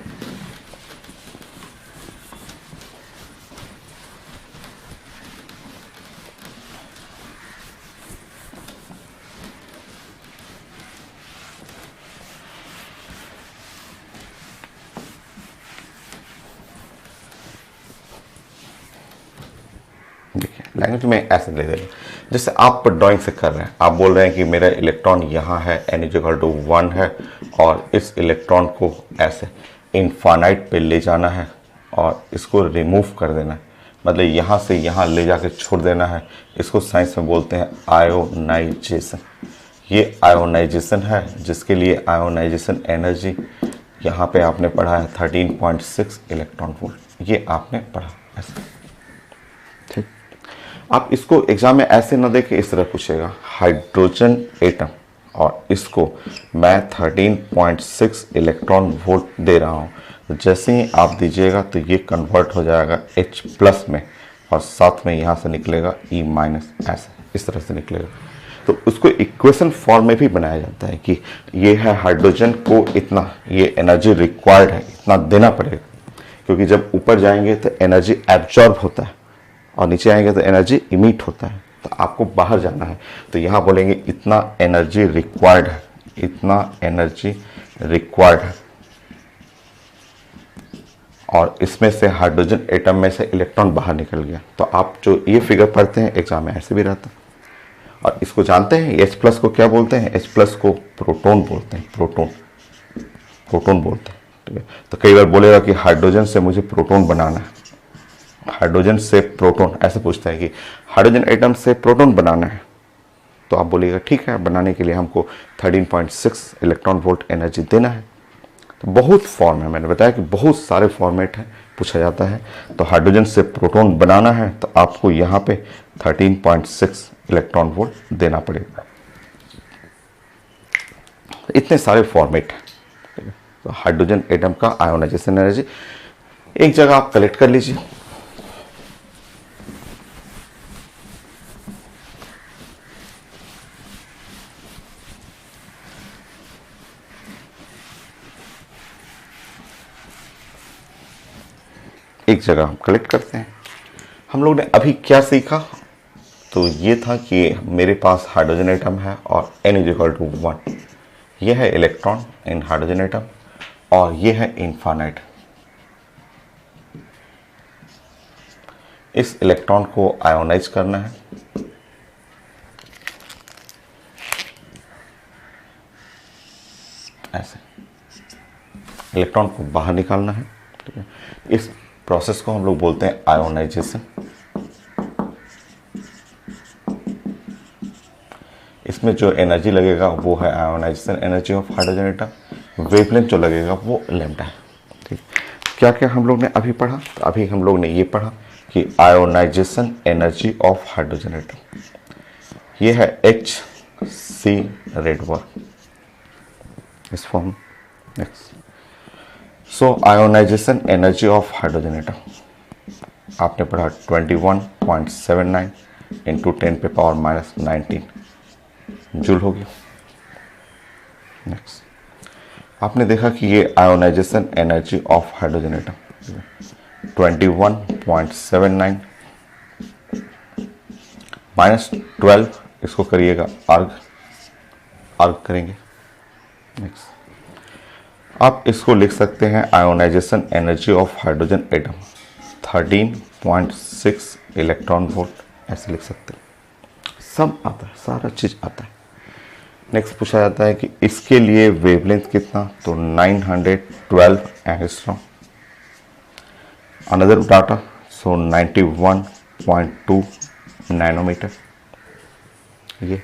लैंग्वेज में ऐसे दे देंगे। जैसे आप ड्राइंग से कर रहे हैं, आप बोल रहे हैं कि मेरा इलेक्ट्रॉन यहाँ है, n इक्वल टू 1 है, और इस इलेक्ट्रॉन को ऐसे इनफाइनाइट पे ले जाना है और इसको रिमूव कर देना है, मतलब यहाँ से यहाँ ले जाके छोड़ देना है। इसको साइंस में बोलते हैं आयोनाइजेशन। ये आयोनाइजेशन है, जिसके लिए आयोनाइजेशन एनर्जी यहाँ पे आपने पढ़ा है 13.6 इलेक्ट्रॉन वोल्ट, ये आपने पढ़ा ऐसे। ठीक, आप इसको एग्जाम में ऐसे ना देखें, इस तरह पूछेगा हाइड्रोजन एटम, और इसको मैं 13.6 इलेक्ट्रॉन वोल्ट दे रहा हूँ, तो जैसे ही आप दीजिएगा तो ये कन्वर्ट हो जाएगा H प्लस में, और साथ में यहाँ से निकलेगा E माइनस, ऐसे इस तरह से निकलेगा। तो उसको इक्वेशन फॉर्म में भी बनाया जाता है कि ये है हाइड्रोजन को इतना, ये एनर्जी रिक्वायर्ड है, इतना देना पड़ेगा, क्योंकि जब ऊपर जाएंगे तो एनर्जी एब्जॉर्ब होता है और नीचे आएंगे तो एनर्जी इमिट होता है, तो आपको बाहर जाना है, तो यहाँ बोलेंगे इतना एनर्जी रिक्वायर्ड है, इतना एनर्जी रिक्वायर्ड है। और इसमें से हाइड्रोजन एटम में से इलेक्ट्रॉन बाहर निकल गया। तो आप जो ये फिगर पढ़ते हैं एग्जाम में ऐसे भी रहता है। और इसको जानते हैं H प्लस को क्या बोलते हैं? H प्लस को प्रोटॉन बोलते हैं, प्रोटॉन बोलते हैं। ठीक है, तो कई बार बोलेगा कि हाइड्रोजन से मुझे प्रोटॉन बनाना है, हाइड्रोजन से प्रोटॉन ऐसे पूछता है कि हाइड्रोजन एटम से प्रोटॉन बनाना है, तो आप बोलिएगा ठीक है, बनाने के लिए हमको 13.6 इलेक्ट्रॉन वोल्ट एनर्जी देना है। तो बहुत फॉर्म है, मैंने बताया कि बहुत सारे फॉर्मेट है, पूछा जाता है। तो हाइड्रोजन से प्रोटॉन बनाना है तो आपको यहाँ पे 13.6 इलेक्ट्रॉन वोल्ट देना पड़ेगा। इतने सारे फॉर्मेट है। तो हाइड्रोजन एटम का आयोनाइजेशन एनर्जी एक जगह आप कलेक्ट कर लीजिए। एक जगह हम कलेक्ट करते हैं। हम लोग ने अभी क्या सीखा? तो ये था कि मेरे पास हाइड्रोजन एटम है और n इज इक्वल टू 1, यह है इलेक्ट्रॉन इन हाइड्रोजन एटम और ये है इनफाइनाइट। इस इलेक्ट्रॉन को आयोनाइज करना है, ऐसे इलेक्ट्रॉन को बाहर निकालना है। ठीक है, इस प्रोसेस को हम लोग बोलते हैं आयोनाइजेशन। इसमें जो एनर्जी लगेगा वो है ionisation energy of hydrogen atom. Wavelength जो लगेगा वो लैम्डा है। ठीक, क्या क्या हम लोग ने अभी पढ़ा? तो अभी हम लोग ने ये पढ़ा कि ionisation energy of hydrogen atom ये है Hc रेड वन, इस form next, so ionization energy of hydrogen atom आपने पढ़ा 21.79 इंटू 10⁻⁻19 जूल होगी। नेक्स्ट, आपने देखा कि ये ionization energy of hydrogen atom 21.79 -12, इसको करिएगा अर्ग, अर्ग करेंगे। नेक्स्ट, आप इसको लिख सकते हैं ionisation energy of hydrogen atom 13.6 electron volt, ऐसे लिख सकते हैं। सब आता है, सारा चीज आता है। नेक्स्ट पूछा जाता है कि इसके लिए वेवलेंथ कितना, तो 912 एंगस्ट्रॉम। अनदर डाटा, सो 91.2 नैनोमीटर। ये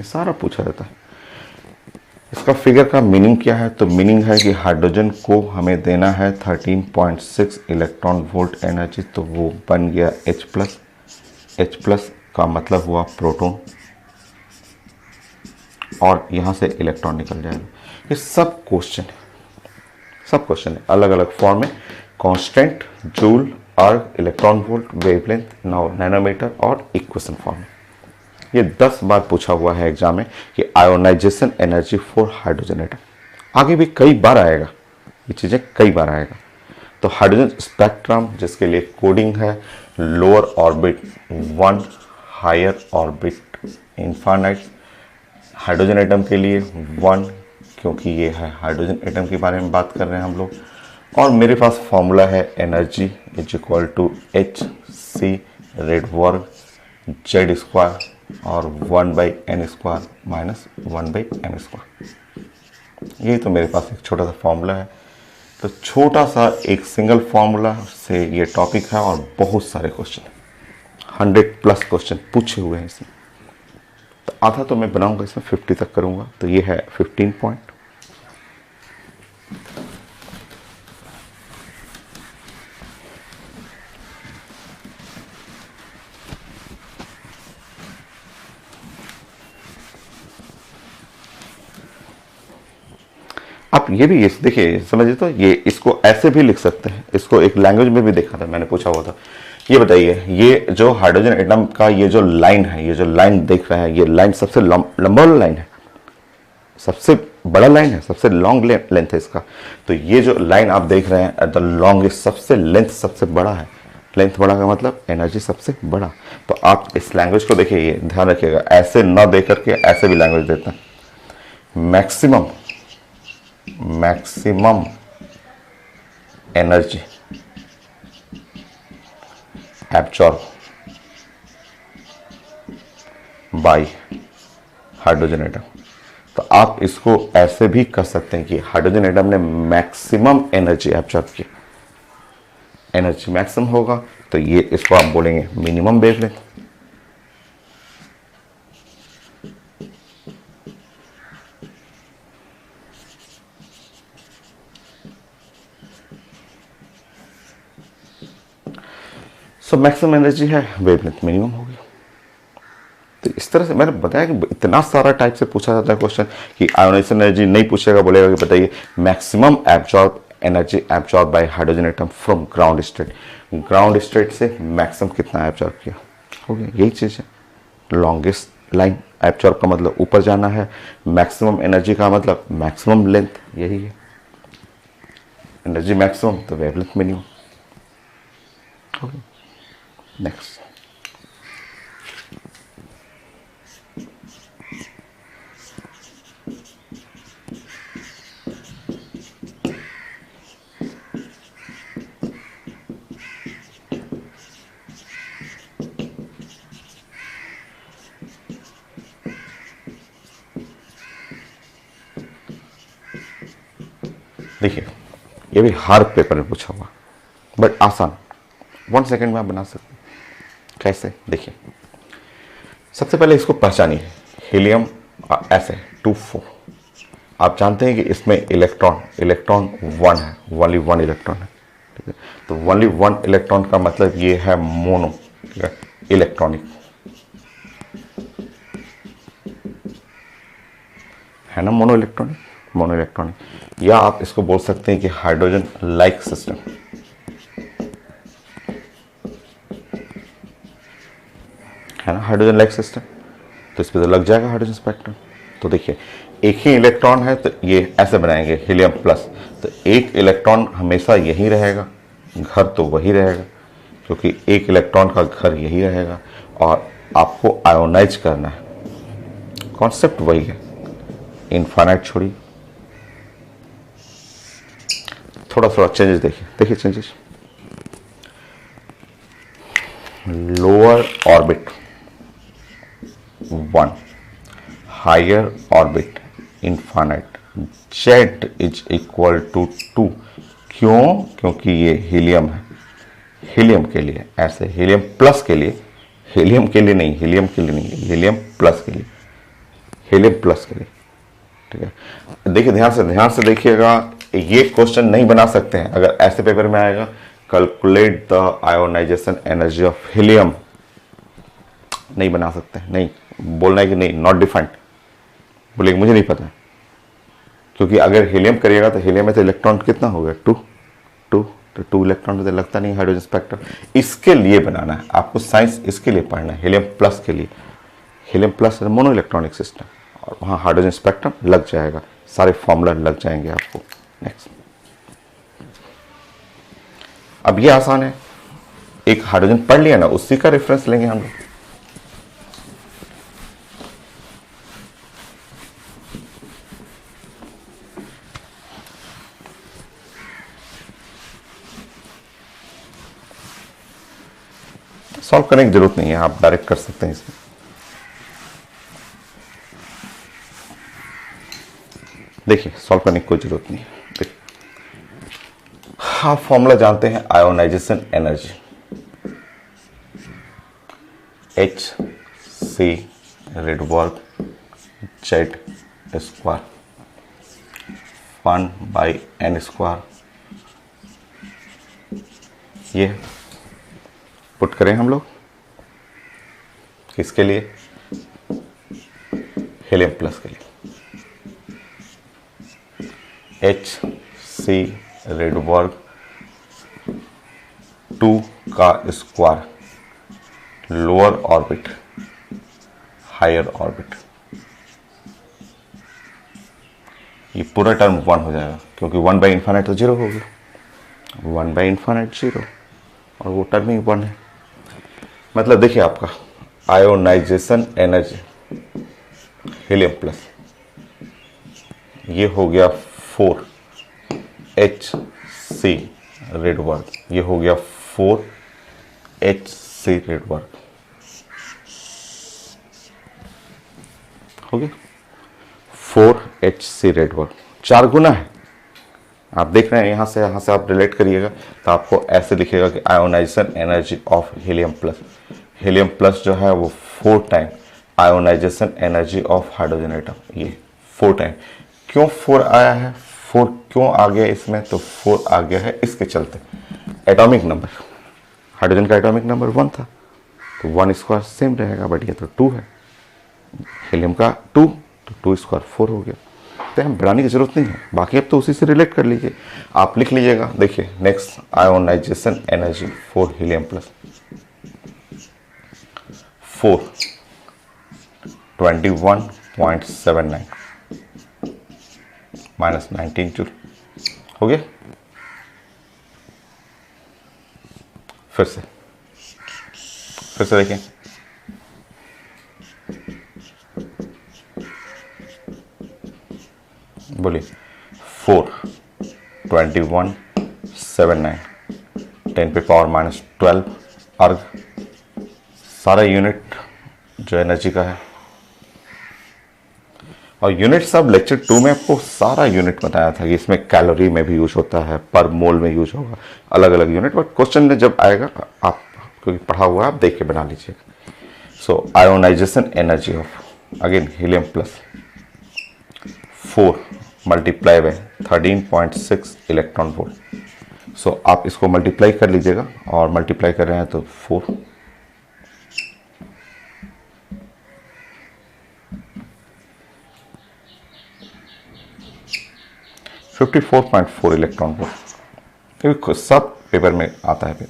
सारा पूछा जाता है। इसका फिगर का मीनिंग क्या है, तो मीनिंग है कि हाइड्रोजन को हमें देना है 13.6 इलेक्ट्रॉन वोल्ट एनर्जी, तो वो बन गया H+। H+ का मतलब हुआ प्रोटॉन, और यहां से इलेक्ट्रॉन निकल जाएगा। ये सब क्वेश्चन है, सब क्वेश्चन है अलग अलग फॉर्म में, कांस्टेंट, जूल, अर्ग, इलेक्ट्रॉन वोल्ट, वेवलेंथ, नैनोमीटर और इक्वेशन फॉर्म में। ये 10 बार पूछा हुआ है एग्जाम में कि ionisation energy for hydrogen atom. आगे भी कई बार आएगा, ये चीजें कई बार आएगा। तो हाइड्रोजन स्पेक्ट्रम, जिसके लिए कोडिंग है lower orbit 1, higher orbit infinite. Hydrogen atom के लिए 1, क्योंकि ये है हाइड्रोजन एटम के बारे में बात कर रहे हैं हम लोग। और मेरे पास फॉर्मूला है energy is equal to Hc red वर्ग Z² और 1/n² माइनस 1/m²। यही तो मेरे पास एक छोटा सा फॉर्मूला है। तो छोटा सा एक सिंगल फॉर्मूला से ये टॉपिक है और बहुत सारे क्वेश्चन, 100+ क्वेश्चन पूछे हुए हैं इसमें। तो आधा तो मैं बनाऊंगा इसमें, 50 तक करूंगा। तो ये है 15 पॉइंट। आप ये भी इस देखिए समझिए, तो ये इसको ऐसे भी लिख सकते हैं, इसको एक लैंग्वेज में भी देखा था मैंने, पूछा हुआ था। ये बताइए, ये जो हाइड्रोजन एटम का ये जो लाइन है, ये जो लाइन देख रहे हैं, ये लाइन सबसे लंबा वाला लाइन है, सबसे बड़ा लाइन है, सबसे लॉन्ग लेंथ है इसका। तो ये जो लाइन आप देख रहे हैं द लॉन्गेस्ट, सबसे लेंथ सबसे बड़ा है। लेंथ बड़ा का मतलब एनर्जी सबसे बड़ा। तो आप इस लैंग्वेज को देखिए, ये ध्यान रखिएगा, ऐसे ना दे करके ऐसे भी लैंग्वेज देते हैं। Maximum energy absorb by hydrogen atom. तो आप इसको ऐसे भी कह सकते हैं कि हाइड्रोजन एटम ने मैक्सिमम एनर्जी एब्जॉर्ब की। एनर्जी मैक्सिमम होगा तो ये इसको आप बोलेंगे minimum wavelength. So maximum energy है, वेवलेंथ मिनिमम होगी। तो इस तरह से मैंने बताया कि इतना सारा टाइप से पूछा जाता है क्वेश्चन कि आयोनाइजेशन एनर्जी नहीं पूछेगा, बोलेगा कि बताइए maximum absorb energy absorb by hydrogen atom from ground state. Ground state से मैक्सिमम कितना एब्जॉर्ब किया, हो गया। यही चीज़ है, लॉन्गेस्ट लाइन एब्जॉर्ब का मतलब ऊपर जाना है, मैक्सिमम एनर्जी का मतलब मैक्सिमम लेंथ, यही है। एनर्जी मैक्सिमम तो वेवलेंथ मिनिमम। नेक्स्ट, देखिए ये भी हर पेपर में पूछा हुआ, बट आसान, 1 सेकेंड में आप बना सकते हैं। कैसे, देखिए सबसे पहले इसको पहचानिए, हीलियम ऐसे 2 4। आप जानते हैं कि इसमें इलेक्ट्रॉन 1 है, ओनली 1 इलेक्ट्रॉन है, ठीक है। तो ओनली 1 इलेक्ट्रॉन का मतलब ये है मोनो, ठीक है, इलेक्ट्रॉनिक है ना, मोनो इलेक्ट्रॉनिक। मोनो इलेक्ट्रॉनिक, या आप इसको बोल सकते हैं कि हाइड्रोजन लाइक सिस्टम, है ना, हाइड्रोजन लाइक सिस्टम। तो इस पर तो लग जाएगा हाइड्रोजन स्पेक्ट्रम। तो देखिए एक ही इलेक्ट्रॉन है तो ये ऐसे बनाएंगे हीलियम प्लस, तो एक इलेक्ट्रॉन हमेशा यही रहेगा, घर तो वही रहेगा, क्योंकि एक इलेक्ट्रॉन का घर यही रहेगा, और आपको आयोनाइज करना है, कॉन्सेप्ट वही है, इनफाइनाइट छोड़िए। थोड़ा थोड़ा चेंजेस देखिए changes. Lower orbit 1, higher orbit infinite, Z is equal to 2। क्यों? क्योंकि ये हीलियम है, हीलियम के लिए ऐसे, हीलियम प्लस के लिए, हीलियम के लिए नहीं, हीलियम के लिए नहीं, हीलियम प्लस के लिए, हीलियम प्लस के लिए, ठीक है। देखिए ध्यान से देखिएगा, ये क्वेश्चन नहीं बना सकते हैं अगर ऐसे पेपर में आएगा, calculate the ionisation energy of helium, नहीं बना सकते, नहीं बोलना है कि नहीं, नॉट डिफाइंड, बोलेंगे मुझे नहीं पता, क्योंकि अगर हीलियम करिएगा तो हीलियम में तो इलेक्ट्रॉन कितना हो गया, 2, तो 2 इलेक्ट्रॉन में तो लगता नहीं हाइड्रोजन स्पेक्ट्रम। इसके लिए बनाना है आपको, साइंस इसके लिए पढ़ना है, हीलियम प्लस के लिए, helium plus mono electronic system, और वहाँ हाइड्रोजन स्पेक्ट्रम लग जाएगा, सारे फॉर्मूला लग जाएंगे आपको। नेक्स्ट, अब ये आसान है, एक हाइड्रोजन पढ़ लिया ना, उसी का रेफरेंस लेंगे हम लोग। सॉल्व करने की जरूरत नहीं है, आप डायरेक्ट कर सकते हैं इसमें। देखिए सॉल्व करने की कोई जरूरत नहीं है। देखिए आप फॉर्मूला जानते हैं, ionisation energy Hc Rydberg Z square 1/n², ये पुट करें हम लोग किसके लिए, हीलियम प्लस के लिए, Hc रेडबर्ग 2 का square, lower orbit higher orbit, ये पूरा टर्म 1 हो जाएगा, क्योंकि 1/इनफाइनाइट तो 0 हो गया, 1/इनफाइनाइट 0, और वो टर्म ही 1 है। मतलब देखिए आपका आयोनाइजेशन एनर्जी हीलियम प्लस, ये हो गया 4 Hc रेडबर्ग, ये हो गया 4 Hc रेडबर्ग, हो गया 4 Hc रेडबर्ग, 4 गुना है। आप देख रहे हैं यहाँ से आप रिलेट करिएगा तो आपको ऐसे लिखेगा कि ionisation energy of helium plus, helium plus जो है वो 4 time ionisation energy of hydrogen atom, ये 4 टाइम। क्यों 4 आया है, 4 क्यों आ गया इसमें, तो 4 आ गया है इसके चलते, एटॉमिक नंबर, हाइड्रोजन का एटॉमिक नंबर 1 था, तो 1² सेम रहेगा, बट ये तो 2 है, हीलियम का 2, तो 2² 4 हो गया। तो हम बढ़ाने की जरूरत नहीं है, बाकी अब तो उसी से रिलेट कर लीजिए, आप लिख लीजिएगा। देखिए next, ionisation energy for helium plus 4 21.79 minus 19 joule, हो गया। फिर से देखें, बोलिए 4 21.79 10⁻⁻12 अर्ग, सारा यूनिट जो एनर्जी का है, और यूनिट सब लेक्चर 2 में आपको सारा यूनिट बताया था कि इसमें कैलोरी में भी यूज होता है, पर मोल में यूज होगा, अलग अलग यूनिट, बट क्वेश्चन में जब आएगा आप, क्योंकि पढ़ा हुआ है, आप देख के बना लीजिएगा। So ionization energy of again helium plus 4 multiply by 13.6 electron volt. So आप इसको मल्टीप्लाई कर लीजिएगा, और मल्टीप्लाई कर रहे हैं तो 4, 54.4 इलेक्ट्रॉन वोल्ट, क्योंकि सब पेपर में आता है।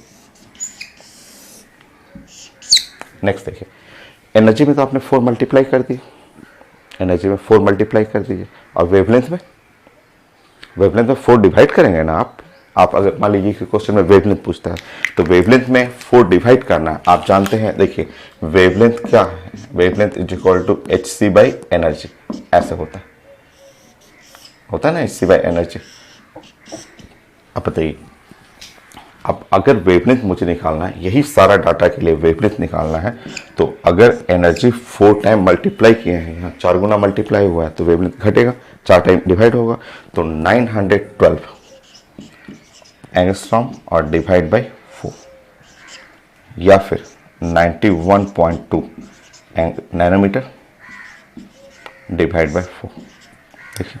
नेक्स्ट देखिए, एनर्जी में तो आपने 4 मल्टीप्लाई कर दी, एनर्जी में 4 मल्टीप्लाई कर दीजिए, और वेवलेंथ में 4 डिवाइड करेंगे ना आप अगर मान लीजिए कि क्वेश्चन में वेवलेंथ पूछता है तो वेवलेंथ में 4 डिवाइड करना है। आप जानते हैं, देखिए वेवलेंथ क्या है, wavelength is equal to hc by energy, ऐसे होता है ना, hc बाई एनर्जी। अब बताइए, अब अगर वेवलेंथ मुझे निकालना है, यही सारा डाटा के लिए वेवलेंथ निकालना है, तो अगर एनर्जी 4 टाइम मल्टीप्लाई किए हैं, यहाँ 4 गुना मल्टीप्लाई हुआ है तो वेवलेंथ घटेगा, 4 टाइम डिवाइड होगा, तो 912 एंगस्ट्रॉम और डिवाइड बाई 4, या फिर 91.2 नैनोमीटर डिवाइड बाई 4। देखिए,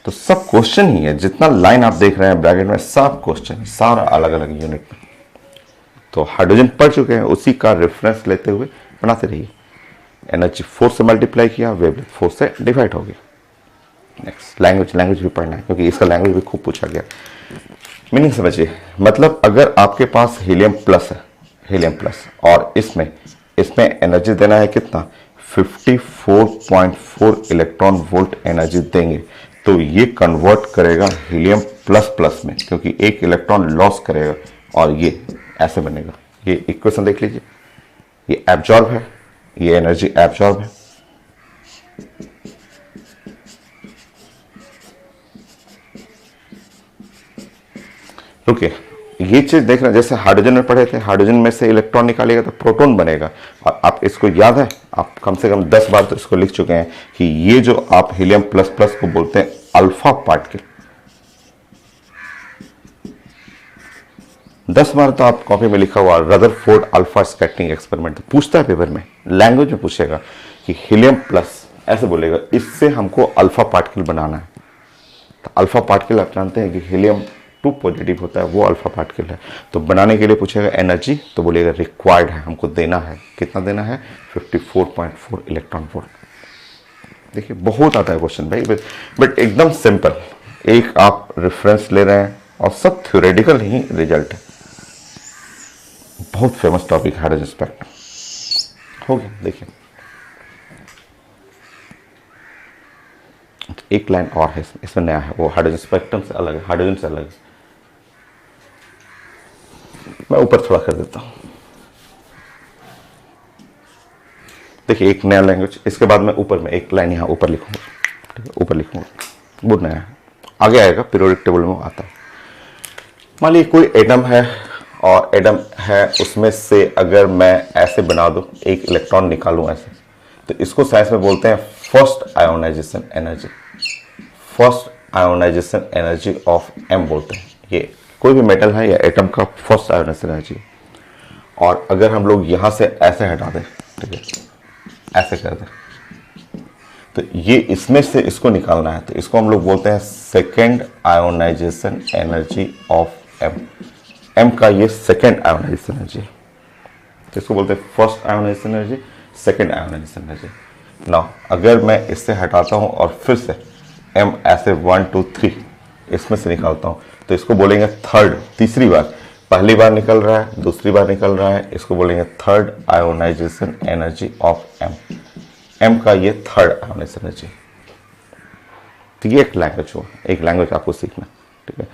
तो सब क्वेश्चन ही है, जितना लाइन आप देख रहे हैं ब्रैकेट में सब क्वेश्चन है, सारा अलग अलग यूनिट में। तो हाइड्रोजन पढ़ चुके हैं, उसी का रेफरेंस लेते हुए बनाते रहिए। एनर्जी 4 से मल्टीप्लाई किया, वेवलेंथ 4 से डिवाइड हो गई। नेक्स्ट लैंग्वेज भी पढ़ना है, क्योंकि इसका लैंग्वेज भी खूब पूछा गया। मीनिंग समझिए, मतलब अगर आपके पास हीलियम प्लस है, हीलियम प्लस, और इसमें एनर्जी देना है कितना, 54.4 इलेक्ट्रॉन वोल्ट एनर्जी देंगे, तो ये कन्वर्ट करेगा हीलियम प्लस प्लस में, क्योंकि एक इलेक्ट्रॉन लॉस करेगा, और ये ऐसे बनेगा। ये इक्वेशन देख लीजिए, ये एब्जॉर्ब है, ये एनर्जी एब्जॉर्ब है, रुकिए, ये चीज देख रहे हैं, जैसे हाइड्रोजन में पढ़े थे, हाइड्रोजन में से इलेक्ट्रॉन निकालेगा तो प्रोटॉन बनेगा, और आप इसको याद है, आप कम से कम 10 बार तो इसको लिख चुके हैं कि ये जो आप हीलियम प्लस प्लस को बोलते हैं अल्फा पार्टिकल। 10 बार तो आप कॉपी में लिखा हुआ रदरफोर्ड अल्फा स्कैटरिंग एक्सपेरिमेंट, तो पूछता है पेपर में, लैंग्वेज में पूछेगा कि हीलियम प्लस, ऐसे बोलेगा, इससे हमको अल्फा पार्टिकल बनाना है। तो अल्फा पार्टिकल आप जानते हैं कि हीलियम 2 पॉजिटिव होता है, वो अल्फा पार्टिकल है। तो बनाने के लिए पूछेगा एनर्जी, तो बोलेगा रिक्वायर्ड है, हमको देना है, कितना देना है, 54.4 इलेक्ट्रॉन वोल्ट। देखिए, बहुत आता है क्वेश्चन भाई, बट एकदम सिंपल, एक आप रेफरेंस ले रहे हैं और सब थ्योरेटिकल ही रिजल्ट है। बहुत फेमस टॉपिक हाइड्रोजन स्पेक्ट्रम हो गया। देखिए, एक लाइन और है इसमें नया है, वो हाइड्रोजन स्पेक्ट्रम से अलग है, हाइड्रोजन से अलग है। मैं ऊपर थोड़ा कर देता हूं। देखिए, एक नया लैंग्वेज, इसके बाद मैं ऊपर में एक लाइन यहां ऊपर लिखूंगा, ठीक है, ऊपर लिखूंगा, वो नया है, आगे आएगा, पीरियोडिक टेबल में वो आता है। मान लीजिए कोई एटम है, और एटम है, उसमें से अगर मैं ऐसे बना दूं, एक इलेक्ट्रॉन निकालूं ऐसे, तो इसको साइंस में बोलते हैं first ionisation energy, first ionisation energy of M बोलते हैं। ये कोई भी मेटल है या एटम का फर्स्ट आयोनाइजेशन एनर्जी। और अगर हम लोग यहां से ऐसे हटा दें, ठीक है, ऐसे कर दें, तो ये इसमें से इसको निकालना है, तो इसको हम लोग बोलते हैं second ionisation energy of M. M का ये सेकेंड आयोनाइजेशन एनर्जी, तो इसको बोलते हैं first ionisation energy, second ionisation energy. Now अगर मैं इससे हटाता हूं और फिर से एम ऐसे 1 2 3 इसमें से निकालता हूं, तो इसको बोलेंगे थर्ड, तीसरी बार, पहली बार निकल रहा है, दूसरी बार निकल रहा है, इसको बोलेंगे third ionisation energy of M. M का ये थर्ड आयोनाइजेशन एनर्जी। तो ये एक लैंग्वेज हुआ, एक लैंग्वेज आपको सीखना, ठीक है।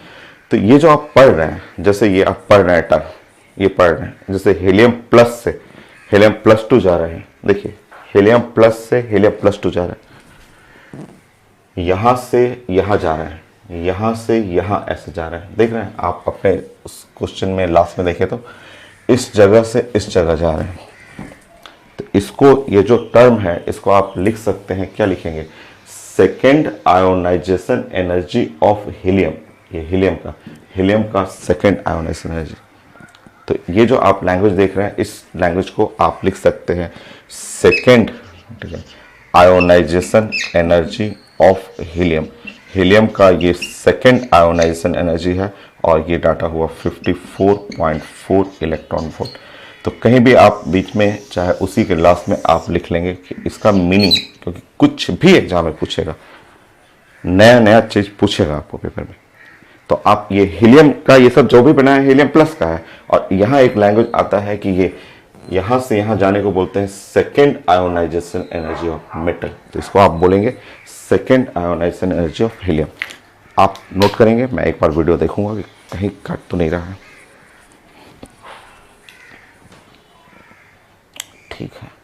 तो ये जो आप पढ़ रहे हैं, जैसे ये आप पढ़ रहे हैं टर्म, ये पढ़ रहे हैं, जैसे हीलियम प्लस से हीलियम प्लस 2 जा रहे हैं, देखिए हीलियम प्लस से हीलियम प्लस 2 जा रहे हैं, यहां से यहां जा रहे हैं, यहां से यहां ऐसे जा रहे हैं, देख रहे हैं आप अपने उस क्वेश्चन में लास्ट में देखे तो इस जगह से इस जगह जा रहे हैं। तो इसको, ये जो टर्म है, इसको आप लिख सकते हैं, क्या लिखेंगे, second ionisation energy of helium. ये हीलियम का सेकेंड आयोनाइजेशन एनर्जी। तो ये जो आप लैंग्वेज देख रहे हैं, इस लैंग्वेज को आप लिख सकते हैं सेकेंड, ठीक है, ionisation energy of helium. Helium का ये सेकेंड आयोनाइजेशन एनर्जी है, और ये डाटा हुआ 54.4 इलेक्ट्रॉन वोल्ट। तो कहीं भी आप बीच में, चाहे उसी के लास्ट में आप लिख लेंगे कि इसका मीनिंग, क्योंकि कुछ भी एग्जाम में पूछेगा, नया नया चीज पूछेगा आपको पेपर में। तो आप ये हीलियम का ये सब जो भी बना है हीलियम प्लस का है, और यहाँ एक लैंग्वेज आता है कि ये यहाँ से यहाँ जाने को बोलते हैं second ionisation energy of metal. तो इसको आप बोलेंगे second ionisation energy of helium. आप नोट करेंगे, मैं एक बार वीडियो देखूंगा कि कहीं कट तो नहीं रहा है। ठीक है,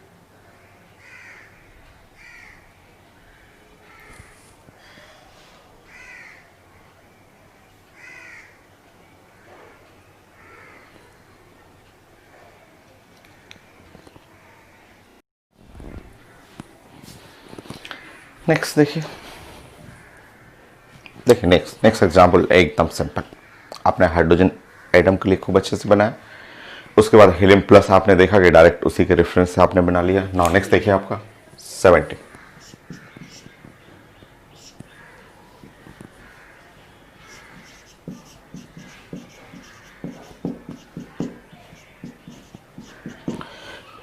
नेक्स्ट देखिए नेक्स्ट एग्जांपल एकदम सिंपल। आपने हाइड्रोजन एटम के लिए खूब अच्छे से बनाया, उसके बाद हीलियम प्लस आपने देखा कि डायरेक्ट उसी के रेफरेंस से आपने बना लिया। नाउ नेक्स्ट देखिए आपका 70।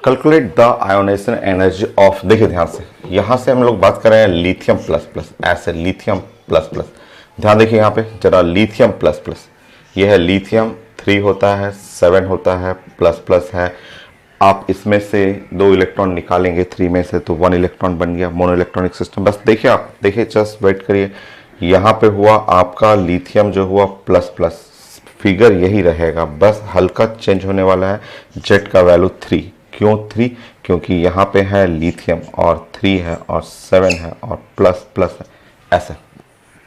Calculate the ionisation energy of, देखिए ध्यान से, यहां से हम लोग बात कर रहे हैं लिथियम प्लस प्लस, ऐसे लिथियम प्लस प्लस। ध्यान देखिए यहाँ पे जरा, लिथियम प्लस प्लस, ये है लिथियम 3 होता है, 7 होता है, प्लस प्लस है। आप इसमें से 2 इलेक्ट्रॉन निकालेंगे 3 में से, तो 1 इलेक्ट्रॉन बन गया, मोनो इलेक्ट्रॉनिक सिस्टम। बस देखिए, आप देखिए, जस्ट वेट करिए। यहाँ पे हुआ आपका लिथियम जो हुआ प्लस प्लस, फिगर यही रहेगा, बस हल्का चेंज होने वाला है। जेड का वैल्यू 3, क्यों 3? क्योंकि यहाँ पे है लिथियम और 3 है और 7 है और प्लस प्लस है, ऐसा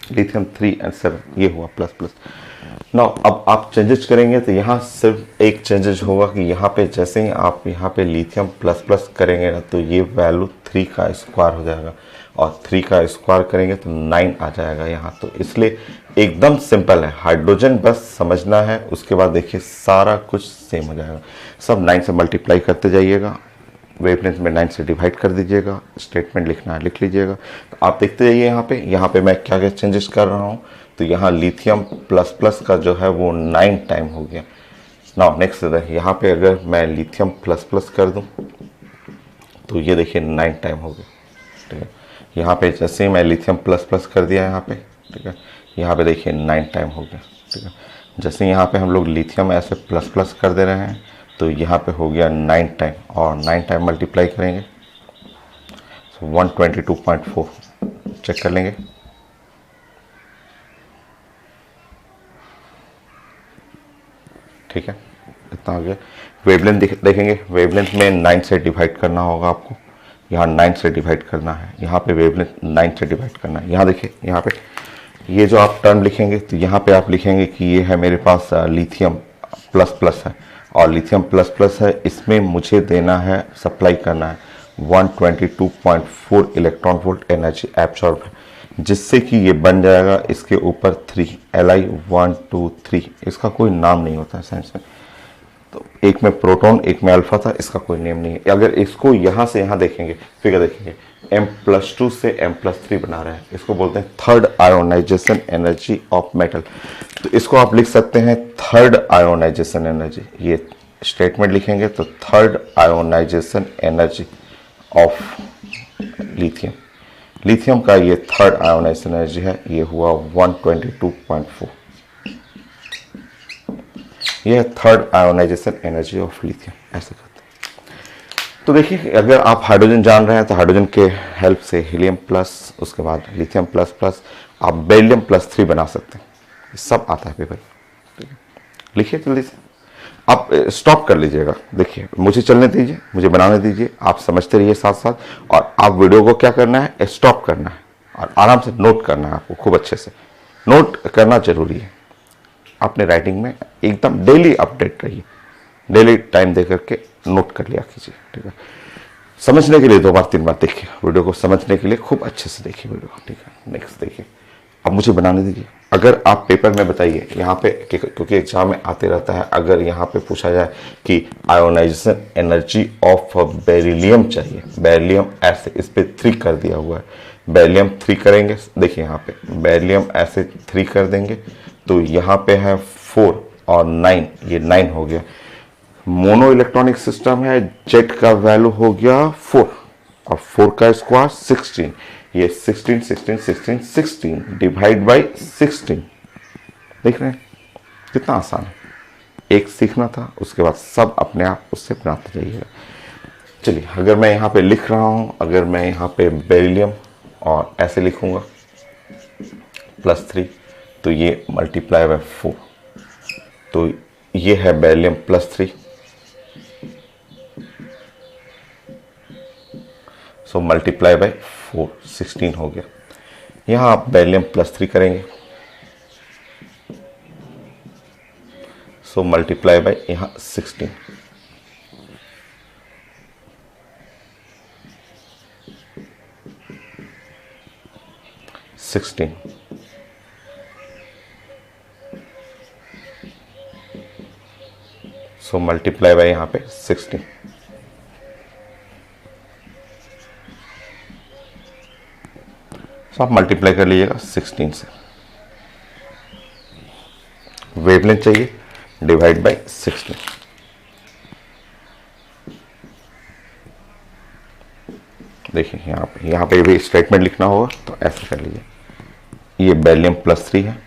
लिथियम 3 एंड 7, ये हुआ प्लस प्लस। नाउ अब आप चेंजेस करेंगे तो यहाँ सिर्फ एक चेंजेस होगा कि यहाँ पे जैसे ही आप यहाँ पे लिथियम प्लस प्लस करेंगे ना, तो ये वैल्यू 3 का स्क्वायर हो जाएगा, और 3 का स्क्वायर करेंगे तो 9 आ जाएगा यहाँ। तो इसलिए एकदम सिंपल है, हाइड्रोजन बस समझना है, उसके बाद देखिए सारा कुछ सेम हो जाएगा। सब 9 से मल्टीप्लाई करते जाइएगा, वेवलेंथ में 9 से डिवाइड कर दीजिएगा, स्टेटमेंट लिखना है लिख लीजिएगा। तो आप देखते जाइए यहाँ पे मैं क्या क्या चेंजेस कर रहा हूँ। तो यहाँ लिथियम प्लस प्लस का जो है वो 9 टाइम हो गया। नाउ नेक्स्ट यहाँ पे अगर मैं लिथियम प्लस प्लस कर दूँ तो ये देखिए 9 टाइम हो गया, ठीक है। यहाँ पे जैसे ही मैं लिथियम प्लस प्लस कर दिया यहाँ पे, ठीक है, यहाँ पे देखिए 9 टाइम हो गया, ठीक है। जैसे यहाँ पे हम लोग लिथियम ऐसे प्लस प्लस कर दे रहे हैं, तो यहाँ पे हो गया 9 टाइम, और 9 टाइम मल्टीप्लाई करेंगे तो 122.4 चेक कर लेंगे। ठीक है, इतना हो गया। वेवलेंथ देखेंगे, वेवलेंथ में 9 से डिवाइड करना होगा आपको, यहाँ 9 से डिवाइड करना है, यहाँ पे वेवलेंथ 9 से डिवाइड करना है। यहाँ देखिए, यहाँ पे ये जो आप टर्म लिखेंगे तो यहाँ पे आप लिखेंगे कि ये है मेरे पास लिथियम प्लस प्लस है, और लिथियम प्लस प्लस है, इसमें मुझे देना है, सप्लाई करना है 122.4 इलेक्ट्रॉन वोल्ट एनर्जी एब्सॉर्ब है, जिससे कि ये बन जाएगा इसके ऊपर 3 Li123। इसका कोई नाम नहीं होता है साइंस में, तो एक में प्रोटॉन एक में अल्फा था, इसका कोई नेम नहीं है। अगर इसको यहाँ से यहाँ देखेंगे, फिगर देखेंगे, M+2 से M+3 बना रहे हैं, इसको बोलते हैं third ionisation energy of metal. तो इसको आप लिख सकते हैं थर्ड आयोनाइजेशन एनर्जी। ये स्टेटमेंट लिखेंगे तो third ionisation energy of lithium, lithium का ये थर्ड आयोनाइजेशन एनर्जी है, ये हुआ 122.4। ये third ionisation energy of lithium, ऐसे करते हैं। तो देखिए, अगर आप हाइड्रोजन जान रहे हैं तो हाइड्रोजन के हेल्प से हीलियम प्लस, उसके बाद लिथियम प्लस प्लस, आप बेरिलियम +3 बना सकते हैं। सब आता है पेपर, ठीक है। लिखिए जल्दी से, आप स्टॉप कर लीजिएगा, देखिए मुझे चलने दीजिए, मुझे बनाने दीजिए, आप समझते रहिए साथ साथ, और आप वीडियो को क्या करना है, स्टॉप करना है और आराम से नोट करना है। आपको खूब अच्छे से नोट करना जरूरी है। अपने राइटिंग में एकदम डेली अपडेट रहिए, डेली टाइम दे करके नोट कर लिया कीजिए, ठीक है। समझने के लिए 2 बार 3 बार देखिए वीडियो को, समझने के लिए खूब अच्छे से देखिए वीडियो को, ठीक है। नेक्स्ट देखिए, अब मुझे बनाने दीजिए। अगर आप पेपर में बताइए यहाँ पे, क्योंकि एग्जाम में आते रहता है, अगर यहाँ पे पूछा जाए कि आयोनाइजेशन एनर्जी ऑफ बेरिलियम चाहिए, बेरिलियम ऐसे इस पे 3 कर दिया हुआ है, बेरिलियम 3 करेंगे, देखिए यहाँ पे बेरिलियम ऐसे 3 कर देंगे, तो यहाँ पे है 4 और 9, ये 9 हो गया। मोनो इलेक्ट्रॉनिक सिस्टम है, जेड का वैल्यू हो गया 4 और 4 का स्क्वायर 16, ये 16 16 16 16 डिवाइड बाई 16। देख रहे हैं कितना आसान है, एक सीखना था, उसके बाद सब अपने आप उससे बनाते जाइएगा। चलिए, अगर मैं यहाँ पे लिख रहा हूँ, अगर मैं यहाँ पे बेरिलियम और ऐसे लिखूँगा +3, तो ये मल्टीप्लाई बाय 4, तो ये है बेरिलियम +3, सो मल्टीप्लाई बाय 4 16 हो गया। यहाँ आप बेरिलियम +3 करेंगे, सो मल्टीप्लाई बाय यहाँ 16, सो मल्टीप्लाई बाय यहाँ पे 16। सो आप मल्टीप्लाई कर लीजिएगा 16 से, वेवलेंथ चाहिए, डिवाइड बाय 16। देखिए यहाँ पे भी स्टेटमेंट लिखना होगा तो ऐसे कर लीजिए। ये बेरिलियम +3 है,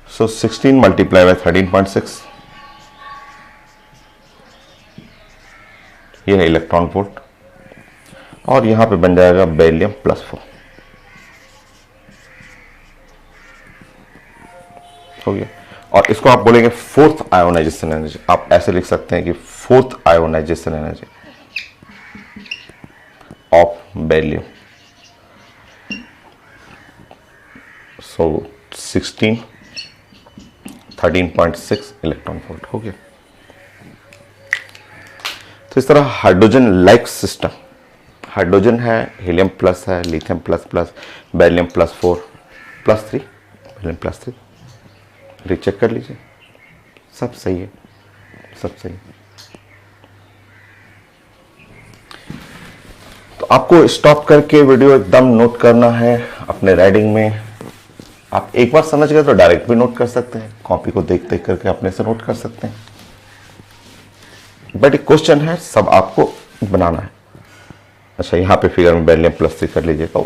सो 16 मल्टीप्लाई बाय 13.6, ये है इलेक्ट्रॉन वोल्ट, और यहां पे बन जाएगा बेरिलियम +4 हो गया। और इसको आप बोलेंगे फोर्थ आयोनाइजेशन एनर्जी, आप ऐसे लिख सकते हैं कि fourth ionisation energy of beryllium. So 16 13.6 electron volt हो गया। तो इस तरह हाइड्रोजन लाइक सिस्टम, हाइड्रोजन है, हीलियम प्लस है, lithium plus, beryllium +4 +3, beryllium +3, recheck कर लीजिए, सब सही है, सब सही है। तो आपको स्टॉप करके वीडियो एकदम नोट करना है अपने राइडिंग में। आप एक बार समझ गए तो डायरेक्ट भी नोट कर सकते हैं, कॉपी को देख देख करके अपने से नोट कर सकते हैं, बट एक क्वेश्चन है, सब आपको बनाना है। अच्छा, यहाँ पे फिगर में बेरिलियम +3 कर लीजिएगा,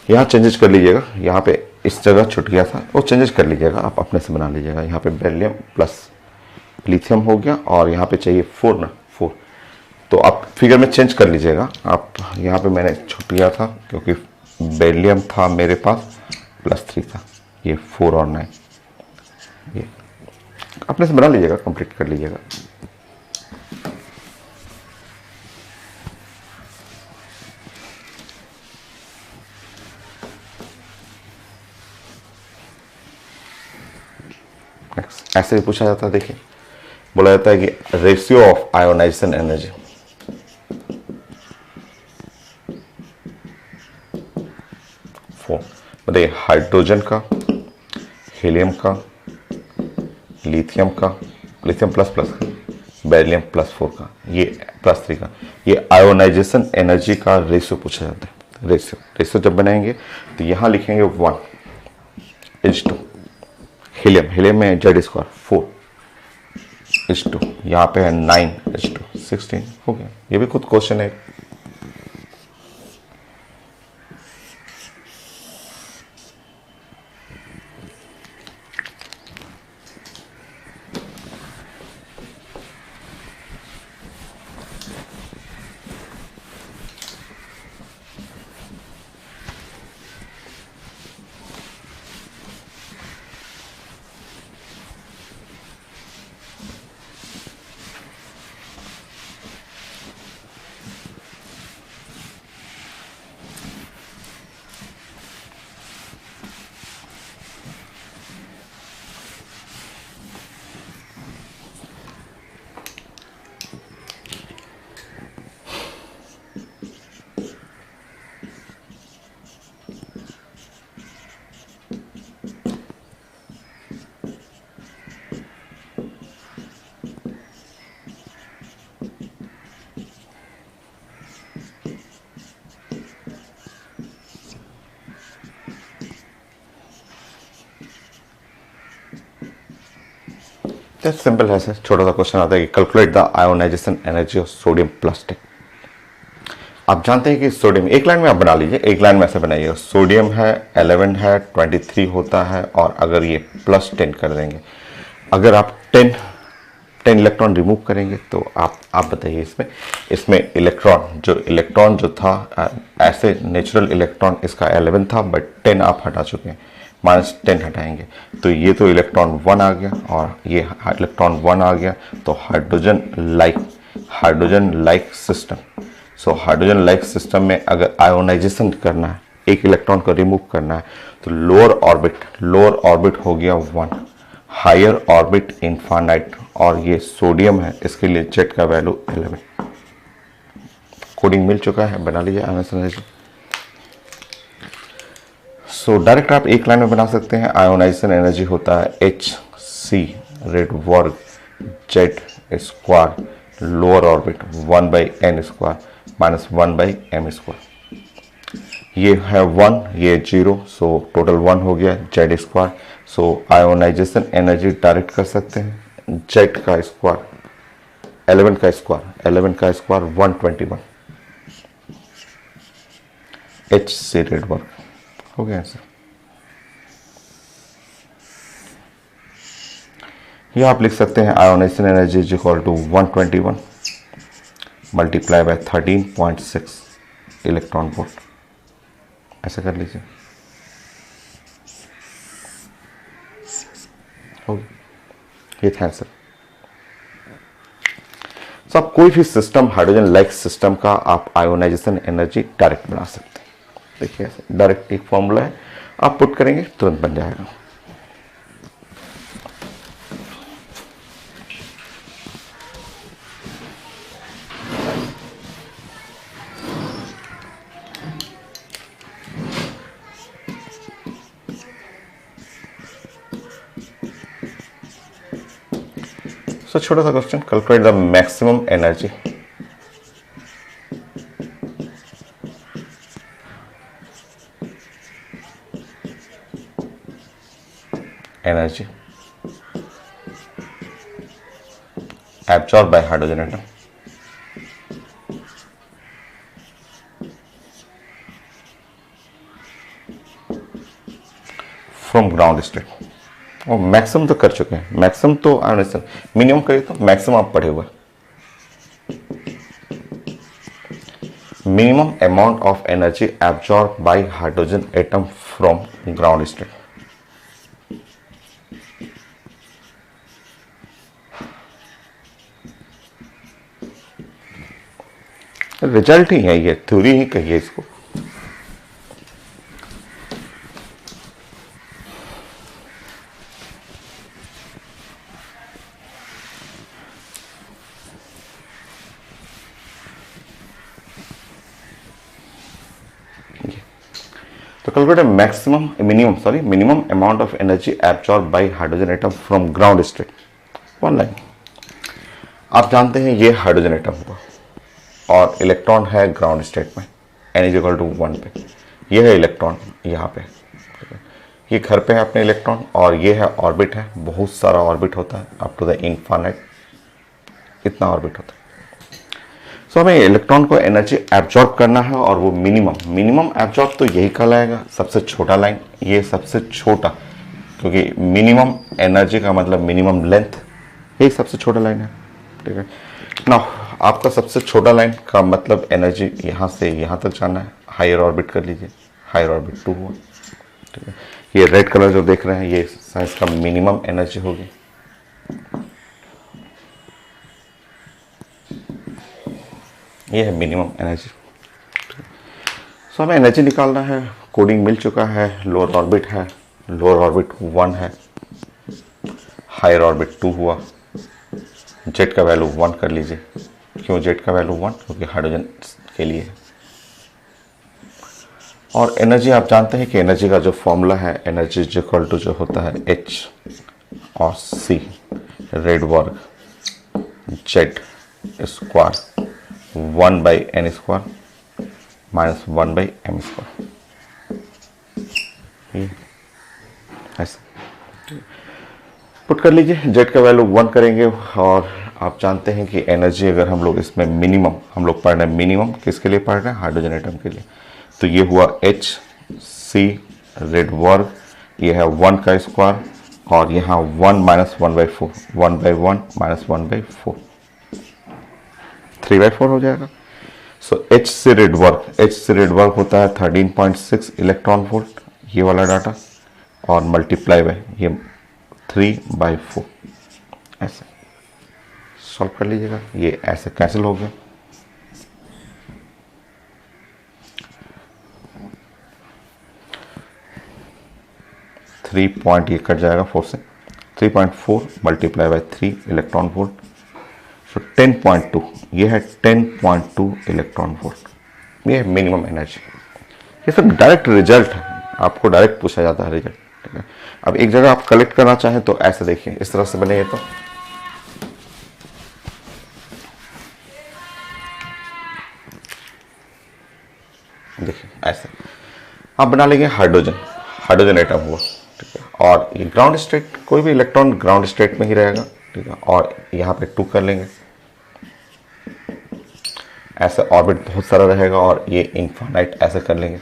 यहाँ चेंजेस कर लीजिएगा, यहाँ पे इस जगह छूट गया था वो चेंजेस कर लीजिएगा, आप अपने से बना लीजिएगा। यहाँ पे बेरिलियम प्लस लिथियम हो गया, और यहाँ पे चाहिए 4 ना, 4, तो आप फिगर में चेंज कर लीजिएगा। आप यहाँ पे मैंने छूट गया था क्योंकि बेरिलियम था मेरे पास +3 था, ये 4 और 9, ये अपने से बना लीजिएगा, कंप्लीट कर लीजिएगा। ऐसे भी पूछा जाता है, देखिए बोला जाता है कि रेशियो ऑफ आयोनाइजेशन एनर्जी, बताइए हाइड्रोजन का, हीलियम का, लिथियम का, लिथियम प्लस का, बेरिलियम +4 का, ये +3 का, ये आयोनाइजेशन एनर्जी का रेशियो पूछा जाता है। रेशियो जब बनाएंगे तो यहाँ लिखेंगे 1:2, हीलियम में Z² 4:2, यहाँ पे है 9:2 16 हो गया। ये भी खुद क्वेश्चन है। सिंपल है सर, छोटा सा क्वेश्चन आता है कि calculate the ionisation energy of sodium plus 10। आप जानते हैं कि सोडियम, एक लाइन में आप बना लीजिए, एक लाइन में ऐसे बनाइए, सोडियम है 11 है 23 होता है, और अगर ये प्लस 10 कर देंगे, अगर आप 10 इलेक्ट्रॉन रिमूव करेंगे तो आप बताइए इसमें इलेक्ट्रॉन जो था, ऐसे नेचुरल इलेक्ट्रॉन इसका 11 था, बट 10 आप हटा चुके हैं, -10 हटाएंगे तो ये तो इलेक्ट्रॉन 1 आ गया, और ये इलेक्ट्रॉन 1 आ गया, तो hydrogen like system. So hydrogen like system में अगर आयोनाइजेशन करना है, एक इलेक्ट्रॉन को रिमूव करना है, तो लोअर ऑर्बिट हो गया 1, हायर ऑर्बिट इनफाइनाइट, और ये सोडियम है, इसके लिए जेट का वैल्यू 11। कोडिंग मिल चुका है, बना लीजिए आयोनाइजेशन एनर्जी। सो डायरेक्ट आप एक लाइन में बना सकते हैं, आयोनाइजेशन एनर्जी होता है Hc रेड वर्ग Z square lower orbit 1/n² -1/m²। ये है 1, ये 0, सो टोटल 1 हो गया जेड स्क्वायर। सो आयोनाइजेशन एनर्जी डायरेक्ट कर सकते हैं, जेड का स्क्वायर 11 का स्क्वायर 121 Hc रेड वर्ग हो गया आंसर। ये आप लिख सकते हैं ionisation energy is equal to 121 multiply by 13.6 electron volt, ऐसा कर लीजिए, हो गया, ये था आंसर। सो आप कोई भी सिस्टम, हाइड्रोजन लाइक सिस्टम का आप आयोनाइजेशन एनर्जी डायरेक्ट बना सकते हैं। देखिए डायरेक्ट एक फॉर्मूला है, आप पुट करेंगे तुरंत बन जाएगा। सो छोटा सा question, calculate the maximum energy absorbed by hydrogen atom from ground state। और मैक्सिमम तो कर चुके हैं, मैक्सिमम तो आयोनाइजेशन, मिनिमम करिए तो मैक्सिमम आप पढ़े हुए। Minimum amount of energy absorb by hydrogen atom from ground state. Result ही है, ये थ्योरी ही कहिए इसको। तो calculate minimum amount of energy absorb by hydrogen atom from ground state. One line, आप जानते हैं ये हाइड्रोजन एटम हुआ और इलेक्ट्रॉन है ग्राउंड स्टेट में, n इज इक्वल टू 1 पे, ये है इलेक्ट्रॉन यहाँ पे, ये घर पे है अपने इलेक्ट्रॉन, और ये है ऑर्बिट है, बहुत सारा ऑर्बिट होता है अप टू द इनफाइनाइट, इतना ऑर्बिट होता है। सो हमें इलेक्ट्रॉन को एनर्जी एब्जॉर्ब करना है, और वो मिनिमम एब्जॉर्ब तो यही कहलाएगा, सबसे छोटा लाइन, ये सबसे छोटा, क्योंकि मिनिमम एनर्जी का मतलब मिनिमम लेंथ, यही सबसे छोटा लाइन है, ठीक है ना। आपका सबसे छोटा लाइन का मतलब एनर्जी यहाँ से यहाँ तक जाना है, हायर ऑर्बिट कर लीजिए, हायर ऑर्बिट 2 हुआ, ठीक है। ये रेड कलर जो देख रहे हैं ये साइंस का मिनिमम एनर्जी होगी, ये है मिनिमम एनर्जी। सो हमें एनर्जी निकालना है, कोडिंग मिल चुका है, लोअर ऑर्बिट है, लोअर ऑर्बिट 1 है, हायर ऑर्बिट 2 हुआ, जेट का वैल्यू 1 कर लीजिए। क्यों जेट का वैल्यू 1? क्योंकि हाइड्रोजन के लिए है। और एनर्जी आप जानते हैं कि एनर्जी का जो फॉर्मूला है, एनर्जी इक्वल टू जो होता है H और C रेड वर्ग जेड स्क्वायर 1/n² -1/m², ऐसा। पुट कर लीजिए, जेड का वैल्यू 1 करेंगे। और आप जानते हैं कि एनर्जी अगर हम लोग इसमें मिनिमम, हम लोग पढ़ रहे हैं मिनिमम किसके लिए पढ़ रहे हैं, हाइड्रोजन एटम के लिए। तो ये हुआ एच सी रेड वर्ग, ये है 1 का स्क्वायर, और यहाँ 1 माइनस 1/4, 1/1 माइनस 1/4, 3/4 हो जाएगा। सो एच सी रेड वर्ग होता है 13.6 इलेक्ट्रॉन वोल्ट, ये वाला डाटा, और मल्टीप्लाई बाय ये 3/4, ऐसे सॉल्व कर लीजिएगा। ये ऐसे कैंसिल हो गया। थ्री पॉइंट ये कट जाएगा 4 से, 3.4 मल्टीप्लाई बाय 3 इलेक्ट्रॉन वोल्ट, सो 10.2, ये है 10.2 इलेक्ट्रॉन वोल्ट, ये है मिनिमम एनर्जी। ये सब डायरेक्ट रिजल्ट है, आपको डायरेक्ट पूछा जाता है रिजल्ट, ठीक है। अब एक जगह आप कलेक्ट करना चाहें तो ऐसे देखिए, इस तरह से बनेगा, तो देखिए ऐसे आप बना लेंगे हाइड्रोजन एटम हुआ, ठीक है। और ये ग्राउंड स्टेट, कोई भी इलेक्ट्रॉन ग्राउंड स्टेट में ही रहेगा, ठीक है। और यहाँ पे 2 कर लेंगे, ऐसे ऑर्बिट बहुत सारा रहेगा, और ये इनफाइनाइट ऐसे कर लेंगे।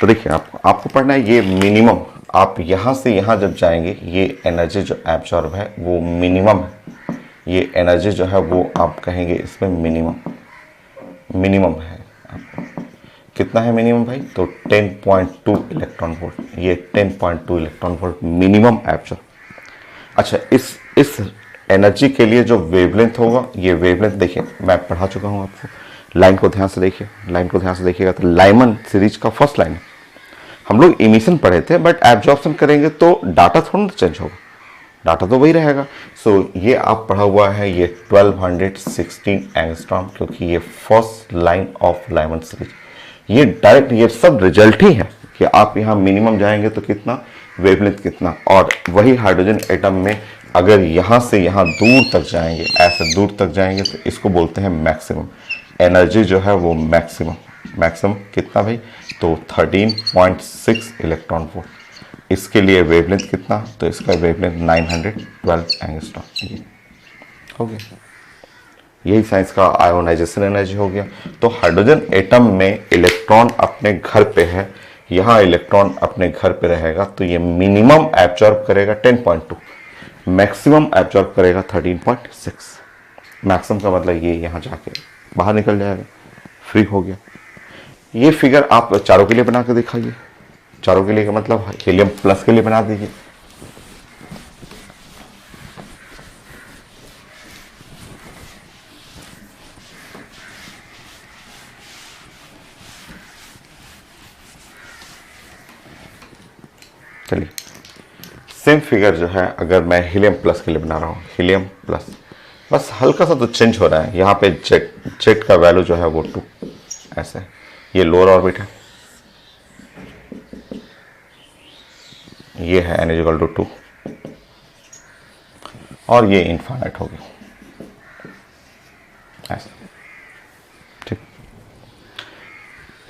तो देखिए आपको पढ़ना है ये मिनिमम, आप यहाँ से यहाँ जब जाएंगे, ये एनर्जी जो एब्जॉर्ब है वो मिनिमम है, ये एनर्जी जो है वो आप कहेंगे इसमें मिनिमम है। कितना है मिनिमम भाई, तो 10.2 इलेक्ट्रॉन वोल्ट, ये 10.2 इलेक्ट्रॉन वोल्ट मिनिमम एब्जॉर्ब। अच्छा, इस एनर्जी के लिए जो वेवलेंथ होगा, ये वेवलेंथ देखिए मैं पढ़ा चुका हूँ आपको, लाइन को ध्यान से देखिएगा, तो लाइमन सीरीज का फर्स्ट लाइन है। हम लोग इमिशन पढ़े थे, बट एब्जॉर्प्शन करेंगे तो डाटा थोड़ा ना चेंज होगा, डाटा तो वही रहेगा। सो ये आप पढ़ा हुआ है, ये 1216 एंगस्ट्रॉम, क्योंकि ये first line of Lyman series, ये डायरेक्ट ये सब रिजल्ट ही है कि आप यहाँ मिनिमम जाएंगे तो कितना, वेवलेंथ कितना। और वही हाइड्रोजन एटम में अगर यहाँ से यहाँ दूर तक जाएंगे, ऐसे दूर तक जाएंगे, तो इसको बोलते हैं मैक्सिमम एनर्जी, जो है वो मैक्सिमम कितना भाई, तो 13.6 इलेक्ट्रॉन वोल्ट। इसके लिए वेवलेंथ कितना, तो इसका वेवलेंथ 912 एंगस्ट्रॉम, ये हो गया। यही साइंस का आयोनाइजेशन एनर्जी हो गया। तो हाइड्रोजन एटम में इलेक्ट्रॉन अपने घर पे है, यहाँ इलेक्ट्रॉन अपने घर पे रहेगा, तो ये मिनिमम एब्जॉर्ब करेगा 10.2, मैक्सिमम एब्जॉर्ब करेगा 13.6। मैक्सिमम का मतलब ये यहाँ जाके बाहर निकल जाएगा, फ्री हो गया। ये फिगर आप चारों के लिए बना के दिखाइए, चारों के लिए का मतलब हीलियम प्लस के लिए बना दीजिए। चलिए, सेम फिगर जो है अगर मैं हीलियम प्लस के लिए बना रहा हूँ, हीलियम प्लस, बस हल्का सा तो चेंज हो रहा है। यहाँ पे जेट का वैल्यू जो है वो 2, ऐसे, ये लोअर ऑर्बिट है, ये है n = 2, और ये इनफाइनाइट हो गया, ऐसे, ठीक।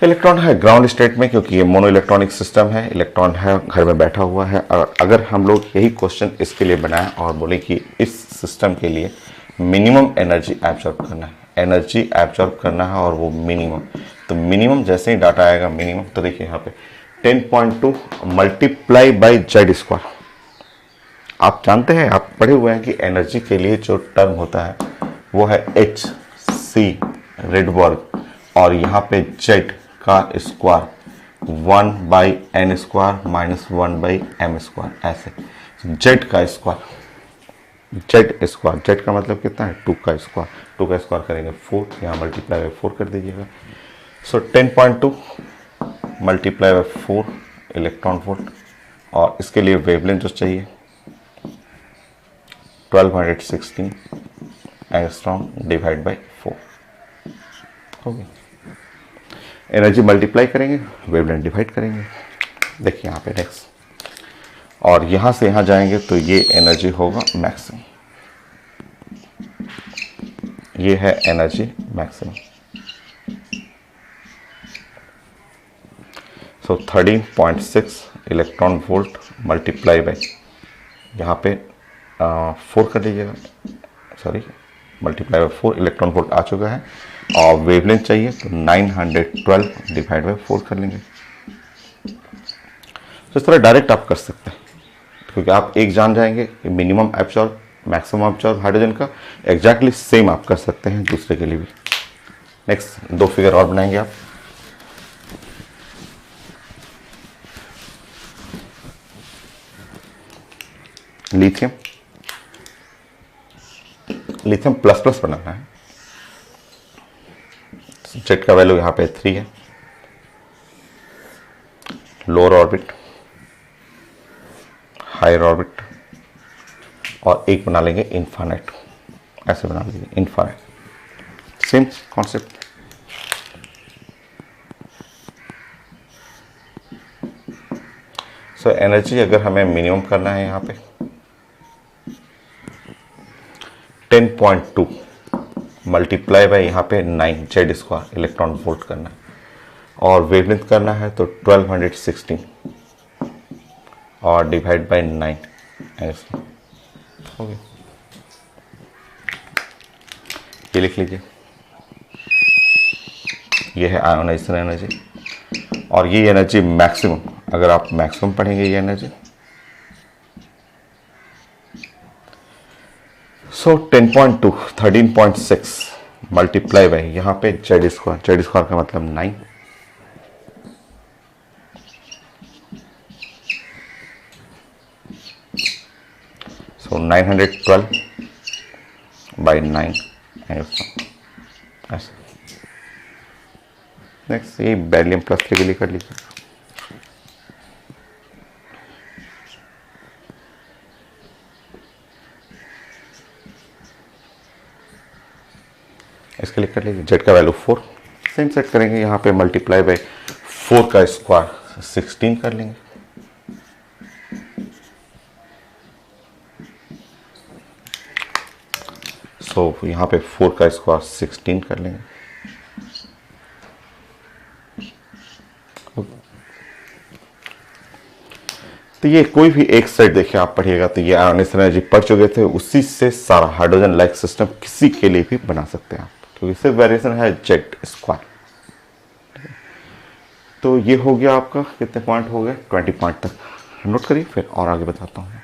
इलेक्ट्रॉन है ग्राउंड स्टेट में, क्योंकि ये मोनो इलेक्ट्रॉनिक सिस्टम है, इलेक्ट्रॉन है घर में बैठा हुआ है। और अगर हम लोग यही क्वेश्चन इसके लिए बनाए और बोले कि इस सिस्टम के लिए मिनिमम एनर्जी एब्जॉर्ब करना है, और वो मिनिमम, तो मिनिमम जैसे ही डाटा आएगा मिनिमम, तो देखिए यहाँ पे 10.2 मल्टीप्लाई बाई जेड स्क्वायर। आप जानते हैं, आप पढ़े हुए हैं कि एनर्जी के लिए जो टर्म होता है वो है एच सी रेड वर्ग, और यहाँ पे जेड का स्क्वायर 1/n² माइनस 1/m², ऐसे जेड का स्क्वायर, जेड का मतलब कितना है, 2 का स्क्वायर करेंगे 4, यहाँ मल्टीप्लाई बाई 4 कर दीजिएगा। सो 10.2 मल्टीप्लाई बाई 4 इलेक्ट्रॉन वोल्ट, और इसके लिए वेवलेंथ जो चाहिए 1216 एंगस्ट्रॉम डिवाइड बाई 4 हो गया। एनर्जी मल्टीप्लाई करेंगे, वेवलेंथ डिवाइड करेंगे। देखिए यहाँ पे नेक्स्ट, और यहाँ से यहाँ जाएंगे तो ये एनर्जी होगा मैक्सिमम, ये है energy maximum. So 13.6 electron volt multiply by यहाँ पे 4 कर लीजिएगा, sorry multiply by 4, electron volt आ चुका है। और वेवलेंथ चाहिए तो 912 डिवाइड बाई 4 कर लेंगे। तो इस तरह डायरेक्ट आप कर सकते हैं, क्योंकि आप एक जान जाएंगे कि minimum absorb maximum absorb hydrogen का एग्जैक्टली सेम आप कर सकते हैं दूसरे के लिए भी। नेक्स्ट 2 फिगर और बनाएंगे आप। लिथियम, लिथियम प्लस प्लस बनाना है। जेड का वैल्यू यहाँ पे 3 है। लोअर ऑर्बिट, हायर ऑर्बिट, और एक बना लेंगे इनफाइनाइट, ऐसे बना लेंगे infinite, same concept. So energy अगर हमें मिनिमम करना है यहाँ पे 10.2 मल्टीप्लाई बाय यहाँ पे 9 जेड स्क्वायर इलेक्ट्रॉन वोल्ट करना है, और वेवलेंथ करना है तो 1216 और डिवाइड बाय 9 ऐसे हो गया। ये लिख लीजिए, ये है आयोनाइजेशन एनर्जी, और ये एनर्जी मैक्सिमम, अगर आप मैक्सिमम पढ़ेंगे ये एनर्जी, सो 10.2 13.6 मल्टीप्लाई बाय यहाँ पे जेड स्क्वायर का मतलब 9, सो 912 बाई 9 ऐसा। नेक्स्ट ये बेरिलियम +3 के लिए कर लीजिए। इसके लिए कर लीजिए, जेड का वैल्यू 4, सेम सेट करेंगे यहाँ पे मल्टीप्लाई बाय 4 का स्क्वायर 16 कर लेंगे। सो यहाँ पे 4 का स्क्वायर 16 कर लेंगे। तो ये कोई भी एक सेट देखिए आप पढ़िएगा तो ये आयोनाइजेशन एनर्जी पढ़ चुके थे, उसी से सारा हाइड्रोजन लाइक सिस्टम किसी के लिए भी बना सकते हैं आप, क्योंकि सिर्फ वेरिएशन है जेड स्क्वायर। तो ये हो गया आपका, कितने पॉइंट हो गए, 20 पॉइंट तक नोट करिए, फिर और आगे बताता हूँ।